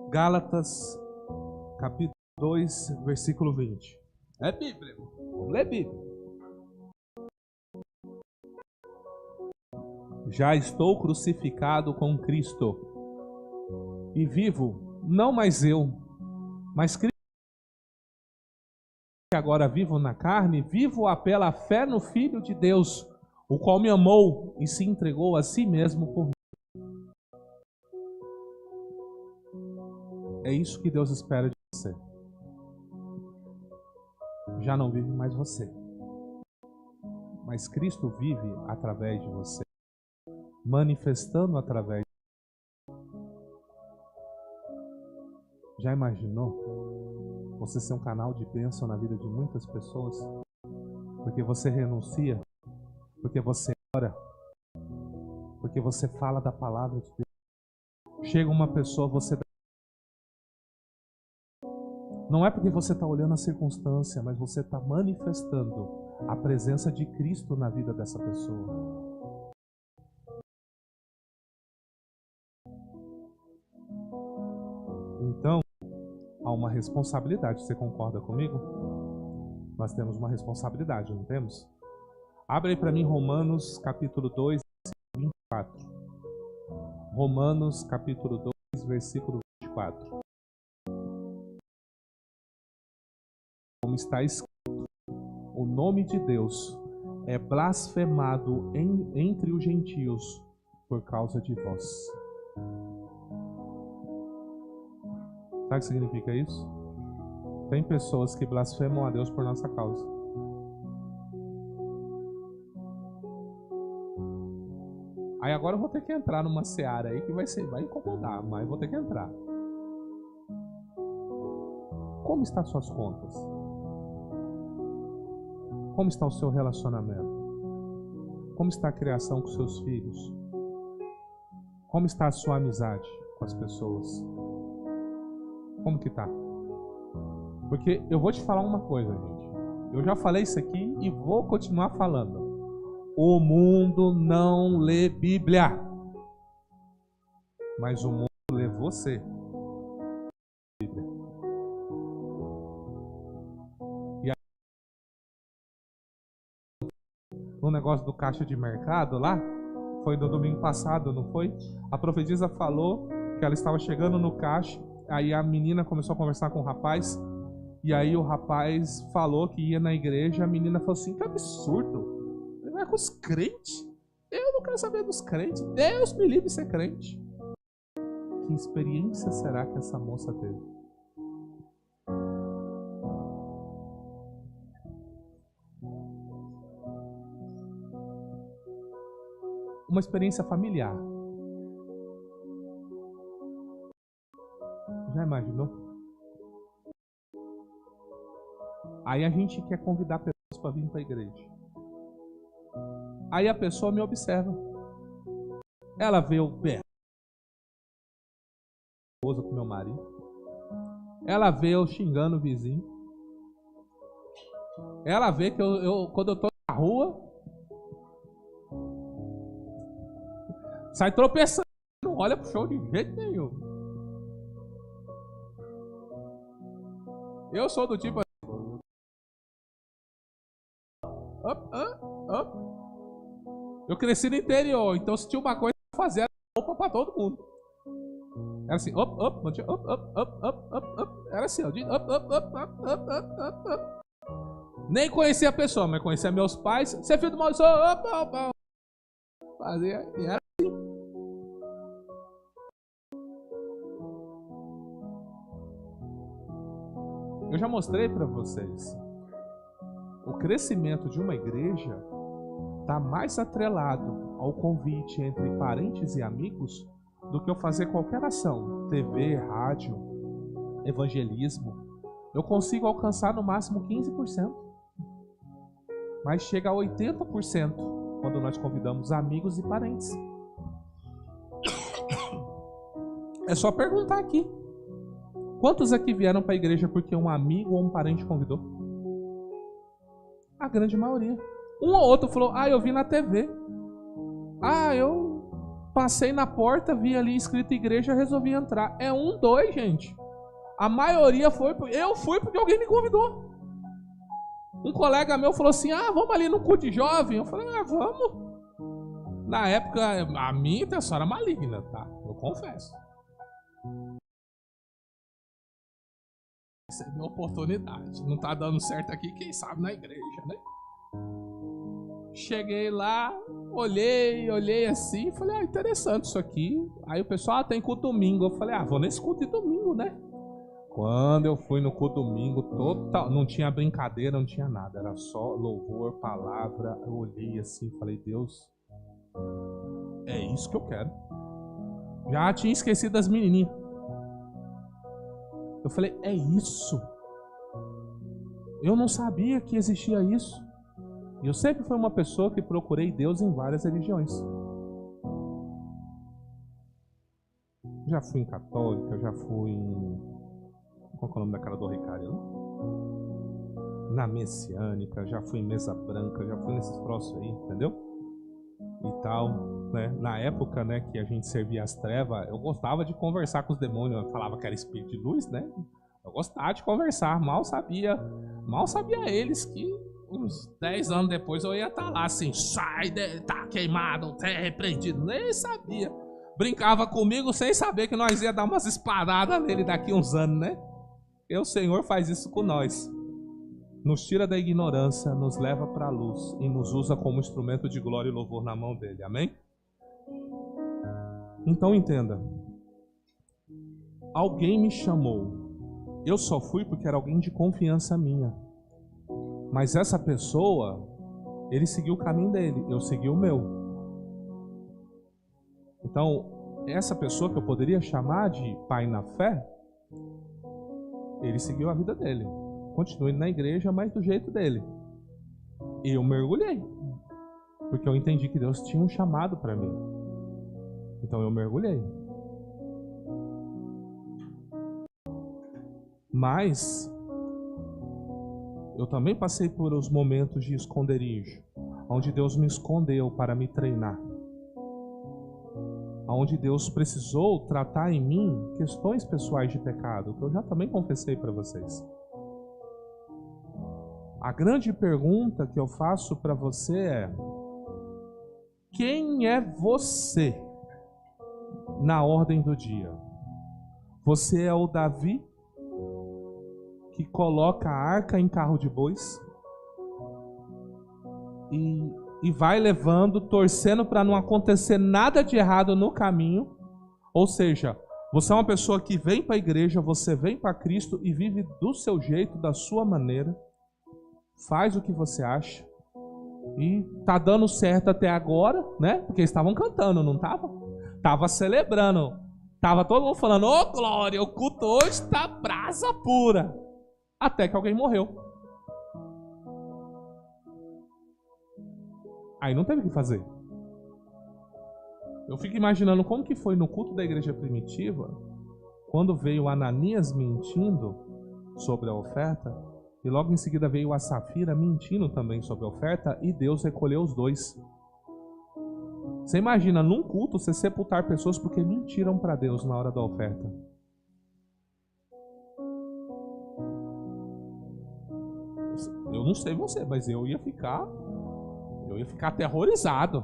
Gálatas, capítulo 2, versículo 20. É Bíblia. Vamos ler Bíblia. Já estou crucificado com Cristo. E vivo, não mais eu, mas Cristo. Agora vivo na carne, vivo-a pela fé no Filho de Deus, o qual me amou e se entregou a si mesmo por mim. É isso que Deus espera de você. Já não vive mais você, mas Cristo vive através de você, manifestando através de você. Já imaginou você ser um canal de bênção na vida de muitas pessoas? Porque você renuncia, porque você ora, porque você fala da palavra de Deus. Chega uma pessoa, você... Não é porque você está olhando a circunstância, mas você está manifestando a presença de Cristo na vida dessa pessoa. Então, há uma responsabilidade. Você concorda comigo? Nós temos uma responsabilidade, não temos? Abre aí para mim Romanos capítulo 2, 24. Romanos capítulo 2, versículo 24. Como está escrito, o nome de Deus é blasfemado entre os gentios por causa de vós. Sabe o que significa isso? Tem pessoas que blasfemam a Deus por nossa causa. Aí agora eu vou ter que entrar numa seara aí que vai incomodar, mas eu vou ter que entrar. Como estão as suas contas? Como está o seu relacionamento? Como está a criação com seus filhos? Como está a sua amizade com as pessoas? Como que tá? Porque eu vou te falar uma coisa, gente. Eu já falei isso aqui e vou continuar falando. O mundo não lê Bíblia, mas o mundo lê você. Bíblia. E aí, no negócio do caixa de mercado lá, foi no domingo passado, não foi? A profetisa falou que ela estava chegando no caixa. Aí a menina começou a conversar com o rapaz. E aí o rapaz falou que ia na igreja. A menina falou assim, que absurdo. Ele vai com os crentes. Eu não quero saber dos crentes. Deus me livre de ser crente. Que experiência será que essa moça teve? Uma experiência familiar. Já imaginou? Aí a gente quer convidar pessoas para vir para a igreja. Aí a pessoa me observa. Ela vê o pé. Esposa com meu marido. Ela vê eu xingando o vizinho. Ela vê que quando eu tô na rua, sai tropeçando. Não olha pro show de jeito nenhum. Eu sou do tipo assim. Eu cresci no interior, então se tinha uma coisa pra fazer, era roupa pra todo mundo. Era assim, Era assim, Nem conhecia a pessoa, mas conhecia meus pais. Você é filho do Maurício? Opa, opa. Fazia, e era assim. Eu já mostrei para vocês. O crescimento de uma igreja está mais atrelado ao convite entre parentes e amigos do que eu fazer qualquer ação. TV, rádio, evangelismo. Eu consigo alcançar no máximo 15%. Mas chega a 80% quando nós convidamos amigos e parentes. É só perguntar aqui. Quantos aqui vieram para a igreja porque um amigo ou um parente convidou? A grande maioria. Um ou outro falou, eu vi na TV. Eu passei na porta, vi ali escrito igreja, resolvi entrar. É 1, 2, gente. A maioria foi, eu fui porque alguém me convidou. Um colega meu falou assim, vamos ali no culto de jovem. Eu falei, vamos. Na época, a minha intenção era maligna, tá? Eu confesso. Essa é a minha oportunidade. Não tá dando certo aqui, quem sabe na igreja, né? Cheguei lá, olhei assim, falei, interessante isso aqui. Aí o pessoal, tem culto domingo. Eu falei, vou nesse culto de domingo, né? Quando eu fui no culto domingo, total, não tinha brincadeira, não tinha nada. Era só louvor, palavra. Eu olhei assim, falei, Deus, é isso que eu quero. Já tinha esquecido das menininhas. Eu falei, é isso. Eu não sabia que existia isso. E eu sempre fui uma pessoa que procurei Deus em várias religiões. Já fui em católica, já fui em... Qual é o nome daquela do Ricardo? Na messiânica, já fui em mesa branca, já fui nesses troços aí, entendeu? E tal, né? Na época, né, que a gente servia as trevas, eu gostava de conversar com os demônios. Eu falava que era espírito de luz, né? Eu gostava de conversar, mal sabia eles que uns 10 anos depois eu ia estar lá assim, sai, tá queimado, tá repreendido, nem sabia. Brincava comigo sem saber que nós ia dar umas espadadas nele daqui uns anos, né? E o Senhor faz isso com nós. Nos tira da ignorância, nos leva para a luz e nos usa como instrumento de glória e louvor na mão dele, amém? Então entenda, alguém me chamou, eu só fui porque era alguém de confiança minha. Mas essa pessoa, ele seguiu o caminho dele, eu segui o meu. Então, essa pessoa que eu poderia chamar de pai na fé, ele seguiu a vida dele. Continuei na igreja, mas do jeito dele. E eu mergulhei, porque eu entendi que Deus tinha um chamado para mim. Então eu mergulhei. Mas eu também passei por os momentos de esconderijo, onde Deus me escondeu para me treinar, onde Deus precisou tratar em mim questões pessoais de pecado, que eu já também confessei para vocês. A grande pergunta que eu faço para você é: quem é você na ordem do dia? Você é o Davi que coloca a arca em carro de bois e vai levando, torcendo para não acontecer nada de errado no caminho? Ou seja, você é uma pessoa que vem para a igreja, você vem para Cristo e vive do seu jeito, da sua maneira, faz o que você acha e tá dando certo até agora, né? Porque eles estavam cantando, não tava? Tava celebrando, tava todo mundo falando: ô glória, o culto hoje tá brasa pura. Até que alguém morreu. Aí não teve o que fazer. Eu fico imaginando como que foi no culto da igreja primitiva, quando veio Ananias mentindo sobre a oferta, e logo em seguida veio a Safira mentindo também sobre a oferta, e Deus recolheu os dois. Você imagina num culto você sepultar pessoas porque mentiram para Deus na hora da oferta? Eu não sei você, mas eu ia ficar aterrorizado.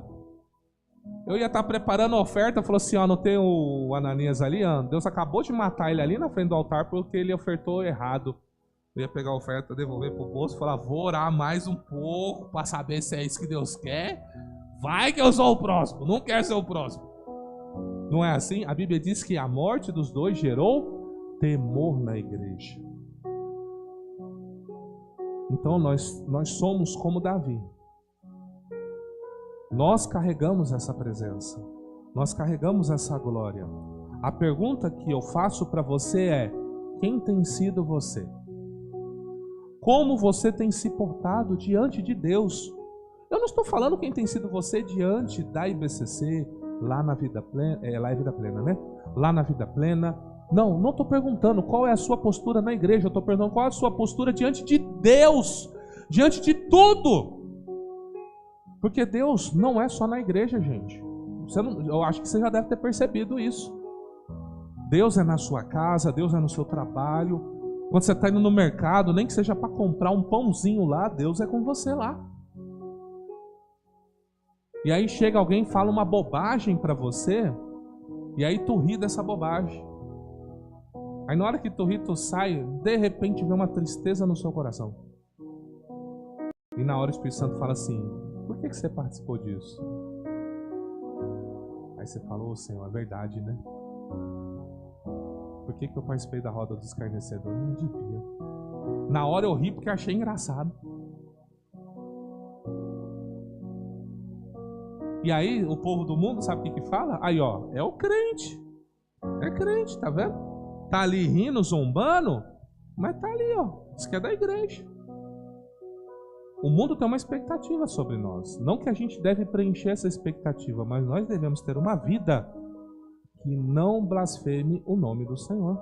Eu ia estar preparando a oferta, falou assim: ó, não tem o Ananias ali, ó, Deus acabou de matar ele ali na frente do altar porque ele ofertou errado. Eu ia pegar a oferta, devolver pro bolso, falar, vou orar mais um pouco para saber se é isso que Deus quer. Vai que eu sou o próximo, não quero ser o próximo. Não é assim? A Bíblia diz que a morte dos dois gerou temor na igreja. Então nós somos como Davi. Nós carregamos essa presença. Nós carregamos essa glória. A pergunta que eu faço para você é: quem tem sido você? Como você tem se portado diante de Deus? Eu não estou falando quem tem sido você diante da IBCC, lá na Vida Plena, lá é Vida Plena, né? Lá na Vida Plena. Não estou perguntando qual é a sua postura na igreja, eu estou perguntando qual é a sua postura diante de Deus, diante de tudo. Porque Deus não é só na igreja, gente. Eu acho que você já deve ter percebido isso. Deus é na sua casa, Deus é no seu trabalho. Quando você está indo no mercado, nem que seja para comprar um pãozinho lá, Deus é com você lá. E aí chega alguém e fala uma bobagem para você, e aí tu ri dessa bobagem. Aí na hora que tu ri, tu sai, de repente vem uma tristeza no seu coração. E na hora o Espírito Santo fala assim: por que você participou disso? Aí você falou: Senhor, é verdade, né? Por que eu participei da roda dos escarnecedores? Não devia. Na hora eu ri porque achei engraçado. E aí o povo do mundo sabe o que fala? Aí ó, é o crente. É crente, tá vendo? Tá ali rindo, zombando, mas tá ali ó, diz que é da igreja. O mundo tem uma expectativa sobre nós. Não que a gente deve preencher essa expectativa, mas nós devemos ter uma vida que não blasfeme o nome do Senhor.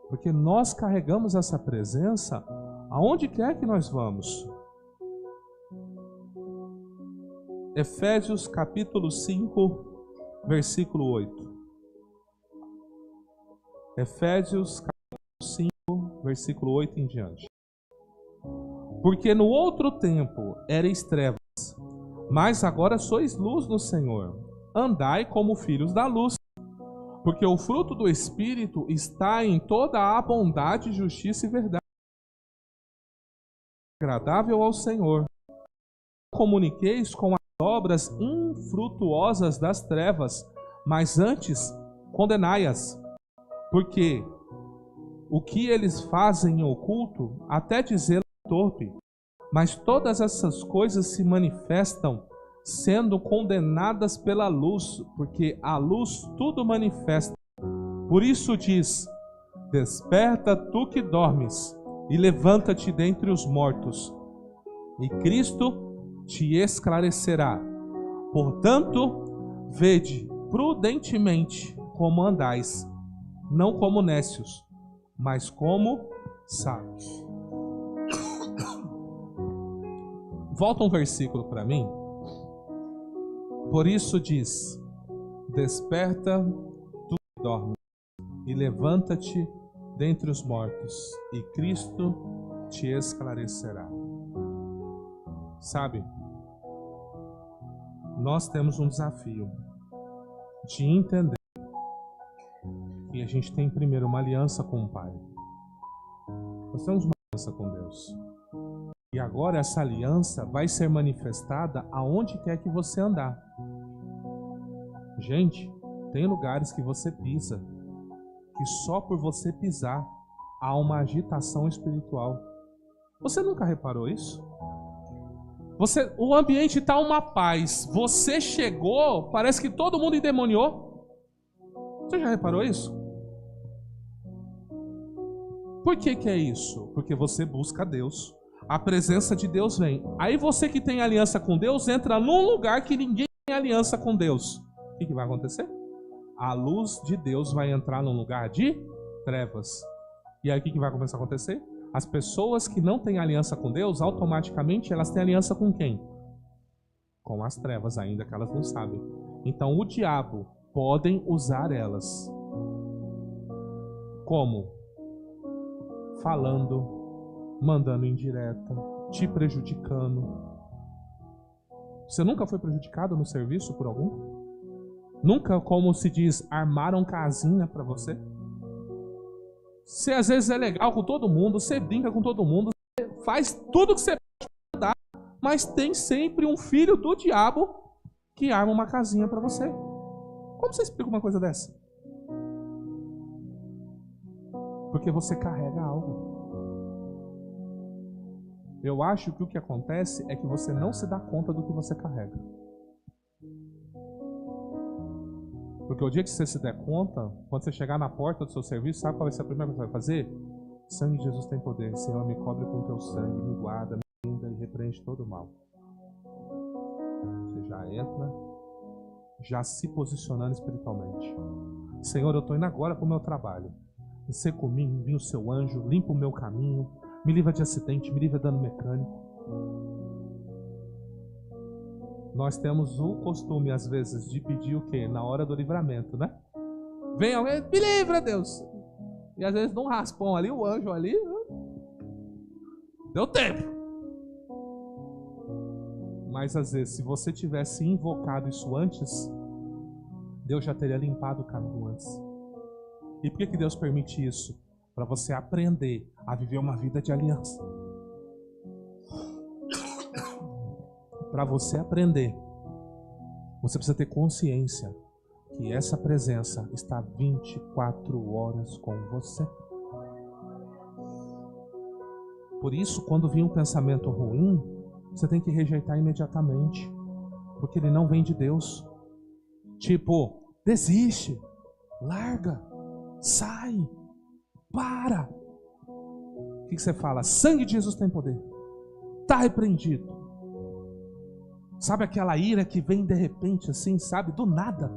Porque nós carregamos essa presença aonde quer que nós vamos. Efésios capítulo 5, versículo 8. Efésios capítulo 5, versículo 8 em diante. Porque no outro tempo erais trevas, mas agora sois luz no Senhor. Andai como filhos da luz, porque o fruto do Espírito está em toda a bondade, justiça e verdade, agradável ao Senhor. Não comuniqueis com as obras infrutuosas das trevas, mas antes condenai-as, porque o que eles fazem em oculto, até dizê-lo é torpe, mas todas essas coisas se manifestam sendo condenadas pela luz, porque a luz tudo manifesta. Por isso diz: desperta tu que dormes, e levanta-te dentre os mortos, e Cristo te esclarecerá. Portanto, vede prudentemente como andais, não como nécios, mas como sábios. Volta um versículo para mim. Por isso diz: desperta tu que dormes, e levanta-te dentre os mortos, e Cristo te esclarecerá. Sabe, nós temos um desafio de entender que a gente tem primeiro uma aliança com o Pai. Nós temos uma aliança com Deus. E agora essa aliança vai ser manifestada aonde quer que você andar. Gente, tem lugares que você pisa, que só por você pisar há uma agitação espiritual. Você nunca reparou isso? O ambiente está uma paz. Você chegou, parece que todo mundo endemoniou. Você já reparou isso? Por que é isso? Porque você busca Deus. A presença de Deus vem. Aí você que tem aliança com Deus entra num lugar que ninguém tem aliança com Deus. O que vai acontecer? A luz de Deus vai entrar num lugar de trevas. E aí o que vai começar a acontecer? As pessoas que não têm aliança com Deus, automaticamente elas têm aliança com quem? Com as trevas, ainda que elas não sabem. Então o diabo podem usar elas. Como? Falando, mandando indireta, te prejudicando. Você nunca foi prejudicado no serviço por alguém? Nunca, como se diz, armaram casinha para você? Você às vezes é legal com todo mundo, você brinca com todo mundo, você faz tudo que você pode dar, mas tem sempre um filho do diabo que arma uma casinha para você. Como você explica uma coisa dessa? Porque você carrega algo. Eu acho que o que acontece é que você não se dá conta do que você carrega. Porque o dia que você se der conta, quando você chegar na porta do seu serviço, sabe qual vai ser a primeira coisa que você vai fazer? Sangue de Jesus tem poder. Senhor, me cobre com teu sangue, me guarda, me linda e repreende todo o mal. Você já entra, já se posicionando espiritualmente. Senhor, eu estou indo agora para o meu trabalho. Você comigo, envia o seu anjo, limpa o meu caminho, me livra de acidente, me livra de dano mecânico. Nós temos o costume, às vezes, de pedir o quê? Na hora do livramento, né? Vem alguém, me livra, Deus. E às vezes dá um raspão ali, o anjo ali. Deu tempo. Mas às vezes, se você tivesse invocado isso antes, Deus já teria limpado o caminho antes. E por que Deus permite isso? Para você aprender a viver uma vida de aliança. Para você aprender, você precisa ter consciência que essa presença está 24 horas com você. Por isso, quando vir um pensamento ruim, você tem que rejeitar imediatamente, porque ele não vem de Deus. Tipo, desiste, larga, sai, para. O que você fala? Sangue de Jesus tem poder. Está repreendido. Sabe aquela ira que vem de repente assim, sabe? Do nada.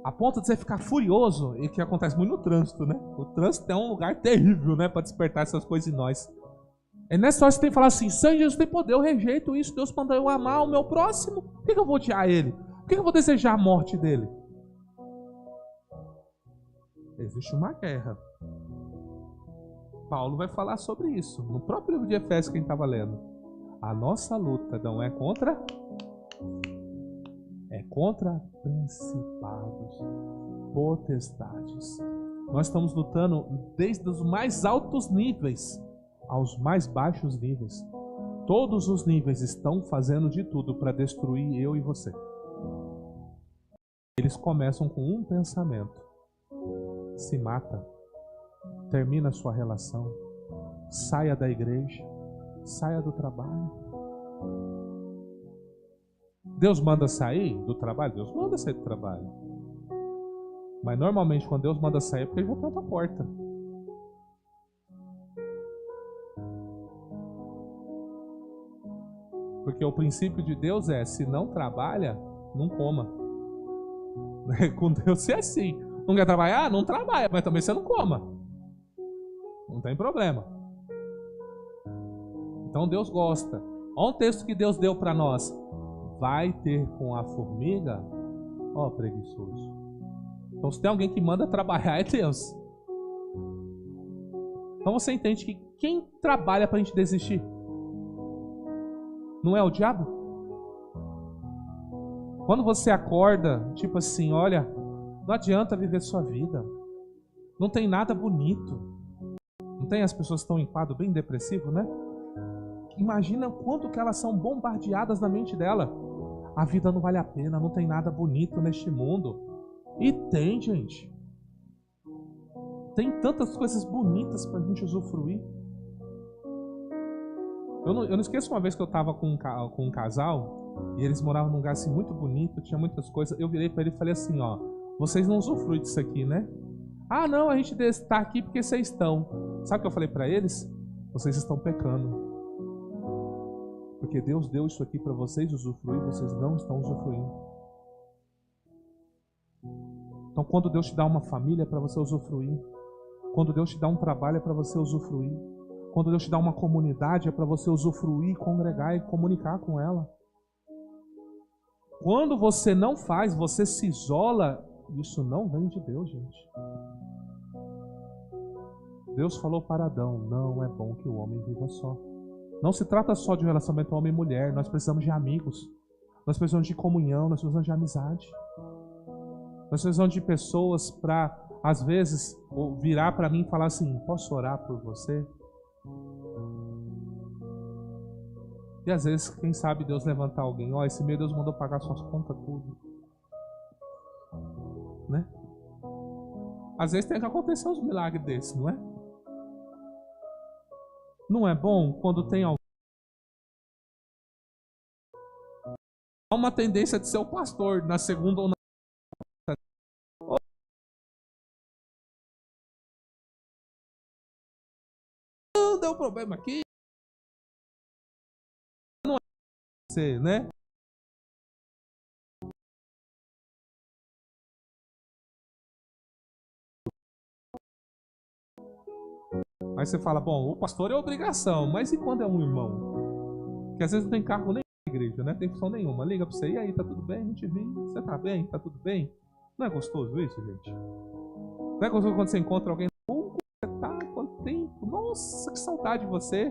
A ponto de você ficar furioso, e que acontece muito no trânsito, né? O trânsito é um lugar terrível, né? Para despertar essas coisas em nós. É nessa hora que você tem que falar assim, sangue de Jesus tem poder, eu rejeito isso, Deus mandou eu amar o meu próximo. Por que eu vou odiar ele? Por que eu vou desejar a morte dele? Existe uma guerra. Paulo vai falar sobre isso. No próprio livro de Efésios que a gente estava lendo. A nossa luta não é contra principados, potestades. Nós estamos lutando desde os mais altos níveis aos mais baixos níveis. Todos os níveis estão fazendo de tudo para destruir eu e você. Eles começam com um pensamento: se mata, termina a sua relação, saia da igreja, saia do trabalho. Deus manda sair do trabalho? Deus manda sair do trabalho. Mas normalmente quando Deus manda sair é porque ele já está na porta. Porque o princípio de Deus é, se não trabalha, não coma. Com Deus é assim. Não quer trabalhar? Não trabalha, mas também você não coma. Não tem problema. Então Deus gosta. Olha um texto que Deus deu para nós. Vai ter com a formiga, ó, preguiçoso. Então se tem alguém que manda trabalhar é Deus. Então você entende que quem trabalha para a gente desistir? Não é o diabo? Quando você acorda, tipo assim, olha, não adianta viver sua vida. Não tem nada bonito. Não tem as pessoas que estão em quadro bem depressivo, né? Imagina o quanto que elas são bombardeadas na mente dela. A vida não vale a pena, não tem nada bonito neste mundo. E tem, gente. Tem tantas coisas bonitas pra gente usufruir. Eu não esqueço uma vez que eu estava com um casal e eles moravam num lugar assim muito bonito, tinha muitas coisas. Eu virei para ele e falei assim, ó, vocês não usufruem disso aqui, né? Ah, não, a gente está aqui porque vocês estão. Sabe o que eu falei para eles? Vocês estão pecando. Porque Deus deu isso aqui para vocês usufruir, vocês não estão usufruindo. Então quando Deus te dá uma família é para você usufruir. Quando Deus te dá um trabalho é para você usufruir. Quando Deus te dá uma comunidade é para você usufruir, congregar e comunicar com ela. Quando você não faz, você se isola, isso não vem de Deus, gente. Deus falou para Adão, não é bom que o homem viva só. Não se trata só de um relacionamento homem e mulher, nós precisamos de amigos. Nós precisamos de comunhão, nós precisamos de amizade. Nós precisamos de pessoas para às vezes, virar para mim e falar assim: posso orar por você? E às vezes, quem sabe Deus levantar alguém: ó, esse mês Deus mandou pagar suas contas tudo, né? Às vezes tem que acontecer uns milagres desses, não é? Não é bom quando tem alguém. Há uma tendência de ser o pastor na segunda ou na não deu problema aqui, não é você, né? Aí você fala: bom, o pastor é obrigação, mas e quando é um irmão? Que às vezes não tem cargo nem na igreja, né? Tem função nenhuma. Liga pra você: e aí, tá tudo bem? Não te vi. Você tá bem? Tá tudo bem? Não é gostoso isso, gente? Não é gostoso quando você encontra alguém? Como você tá? Quanto tempo? Nossa, que saudade de você.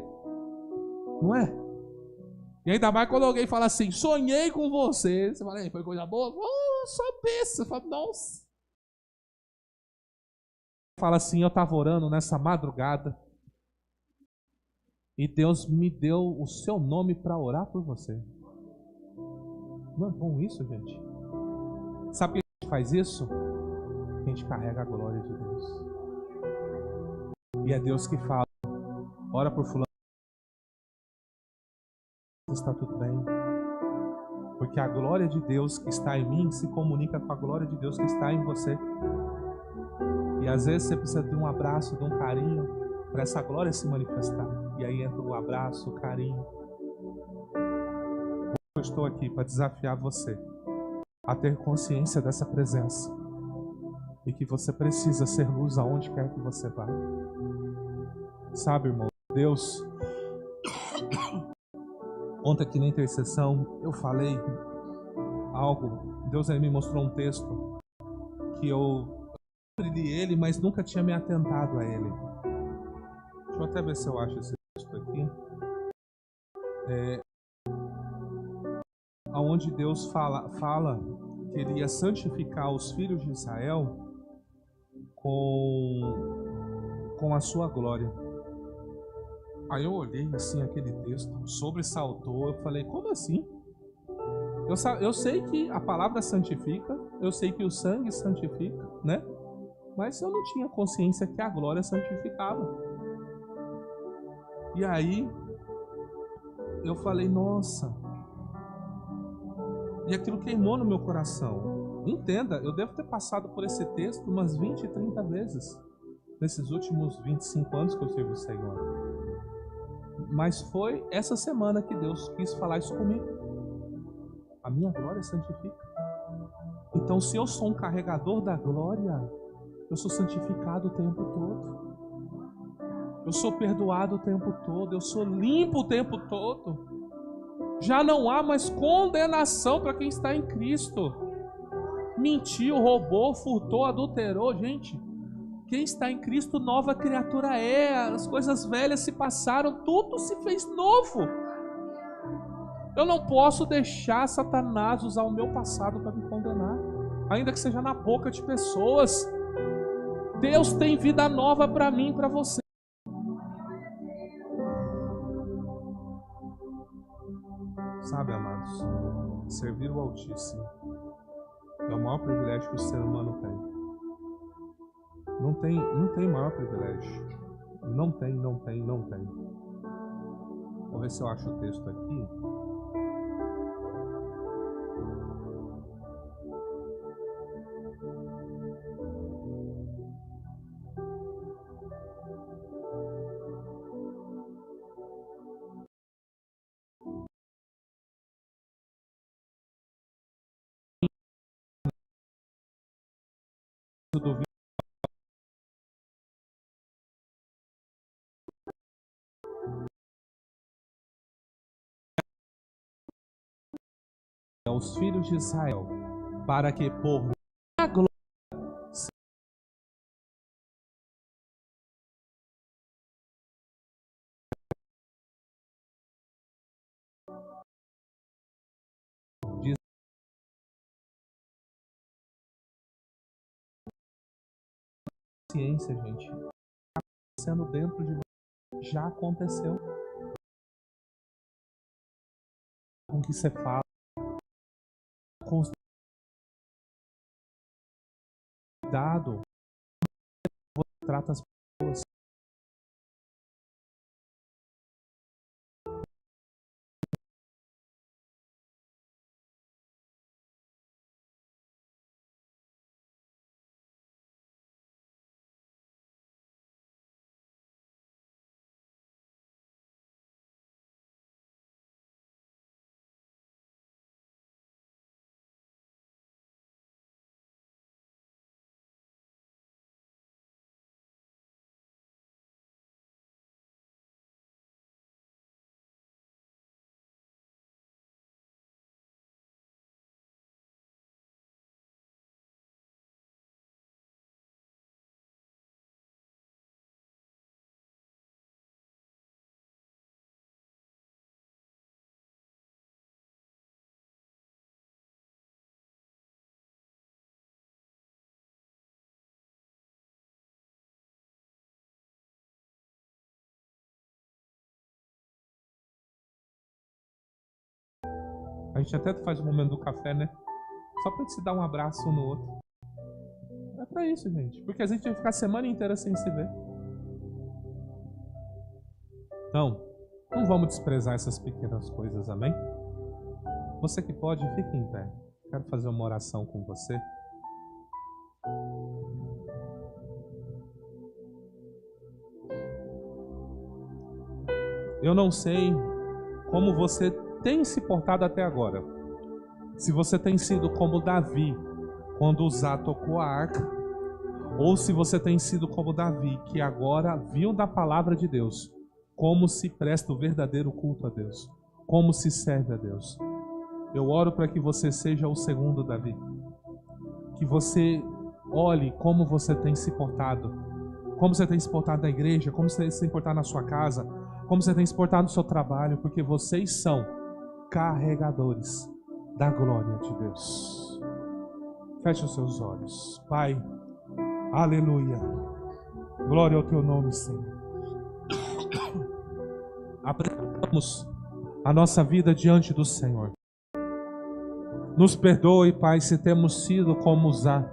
Não é? E ainda mais quando alguém fala assim: sonhei com você. Você fala: foi coisa boa? Oh, só pensa. Você fala: nossa. Fala assim: eu tava orando nessa madrugada e Deus me deu o seu nome para orar por você. Não é bom isso, gente? Sabe por que a gente faz isso? A gente carrega a glória de Deus. E é Deus que fala: ora por fulano, está tudo bem. Porque a glória de Deus que está em mim se comunica com a glória de Deus que está em você. E às vezes você precisa de um abraço, de um carinho, para essa glória se manifestar. E aí entra o abraço, o carinho. Eu estou aqui para desafiar você a ter consciência dessa presença. E que você precisa ser luz aonde quer que você vá. Sabe, irmão, Deus, ontem aqui na intercessão eu falei algo. Deus aí me mostrou um texto que eu li ele, mas nunca tinha me atentado a ele. Deixa eu até ver se eu acho esse texto aqui. Onde Deus fala que ele ia santificar os filhos de Israel com a sua glória. Aí eu olhei assim aquele texto, sobressaltou, eu falei: como assim? Eu sei que a palavra santifica, eu sei que o sangue santifica, né? Mas eu não tinha consciência que a glória santificava. E aí eu falei: nossa. E aquilo queimou no meu coração. Entenda, eu devo ter passado por esse texto umas 20, 30 vezes nesses últimos 25 anos que eu sirvo o Senhor. Mas foi essa semana que Deus quis falar isso comigo. A minha glória santifica. Então, se eu sou um carregador da glória, eu sou santificado o tempo todo. Eu sou perdoado o tempo todo. Eu sou limpo o tempo todo. Já não há mais condenação para quem está em Cristo. Mentiu, roubou, furtou, adulterou, gente. Quem está em Cristo, nova criatura é. As coisas velhas se passaram, tudo se fez novo. Eu não posso deixar Satanás usar o meu passado para me condenar, ainda que seja na boca de pessoas. Deus tem vida nova para mim e para você. Sabe, amados, servir o Altíssimo é o maior privilégio que o ser humano tem. Não tem maior privilégio. Não tem. Vou ver se eu acho o texto aqui. Do aos filhos de Israel, para que por minha glória ciência, gente. Está acontecendo dentro de nós. Já aconteceu. Com o que você fala, com os cuidado, você trata as pessoas. A gente até faz o momento do café, né? Só pra gente se dar um abraço um no outro. É pra isso, gente. Porque a gente vai ficar a semana inteira sem se ver. Então, não vamos desprezar essas pequenas coisas, amém? Você que pode, fique em pé. Quero fazer uma oração com você. Eu não sei como você tem se portado até agora. Se você tem sido como Davi, quando Uzá tocou a arca, ou se você tem sido como Davi, que agora viu da palavra de Deus, como se presta o verdadeiro culto a Deus, como se serve a Deus. Eu oro para que você seja o segundo Davi. Que você olhe como você tem se portado. Como você tem se portado na igreja, como você tem se portado na sua casa, como você tem se portado no seu trabalho, porque vocês são carregadores da glória de Deus. Feche os seus olhos. Pai, aleluia. Glória ao teu nome, Senhor. Apresentamos a nossa vida diante do Senhor. Nos perdoe, Pai, se temos sido como Uzá,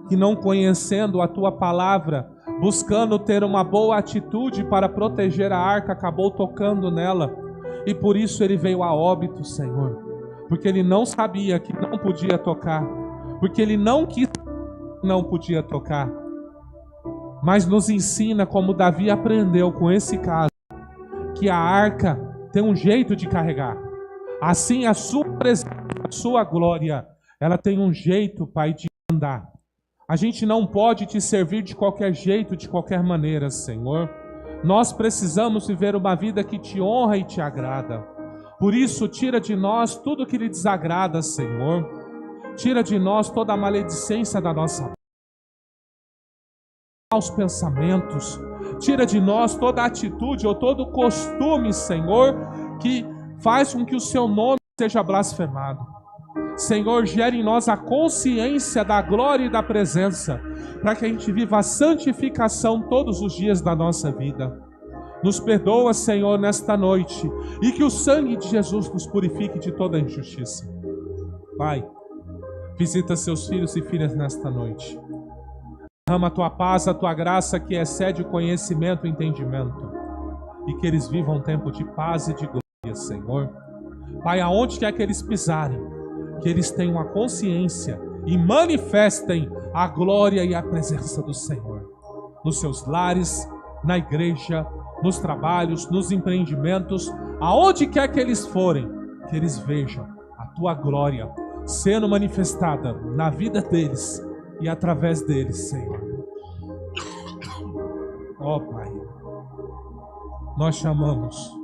que não conhecendo a tua palavra, buscando ter uma boa atitude para proteger a arca, acabou tocando nela, e por isso ele veio a óbito, Senhor, porque ele não sabia que não podia tocar, porque ele não quis, não podia tocar. Mas nos ensina, como Davi aprendeu com esse caso, que a arca tem um jeito de carregar. Assim a sua presença, a sua glória, ela tem um jeito, Pai, de andar. A gente não pode te servir de qualquer jeito, de qualquer maneira, Senhor. Nós precisamos viver uma vida que te honra e te agrada. Por isso, tira de nós tudo que lhe desagrada, Senhor. Tira de nós toda a maledicência da nossa vida, maus pensamentos. Tira de nós toda atitude ou todo costume, Senhor, que faz com que o seu nome seja blasfemado. Senhor, gere em nós a consciência da glória e da presença, para que a gente viva a santificação todos os dias da nossa vida. Nos perdoa, Senhor, nesta noite, e que o sangue de Jesus nos purifique de toda injustiça. Pai, visita seus filhos e filhas nesta noite. Derrama a tua paz, a tua graça que excede o conhecimento e o entendimento, e que eles vivam um tempo de paz e de glória, Senhor. Pai, aonde quer que eles pisarem, que eles tenham a consciência e manifestem a glória e a presença do Senhor. Nos seus lares, na igreja, nos trabalhos, nos empreendimentos, aonde quer que eles forem, que eles vejam a tua glória sendo manifestada na vida deles e através deles, Senhor. Ó Pai, nós te amamos,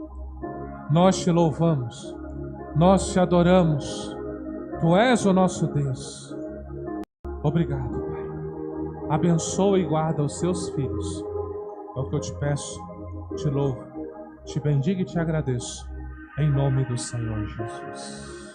nós te louvamos, nós te adoramos. Tu és o nosso Deus. Obrigado, Pai. Abençoa e guarda os seus filhos. É o que eu te peço, te louvo, te bendigo e te agradeço. Em nome do Senhor Jesus.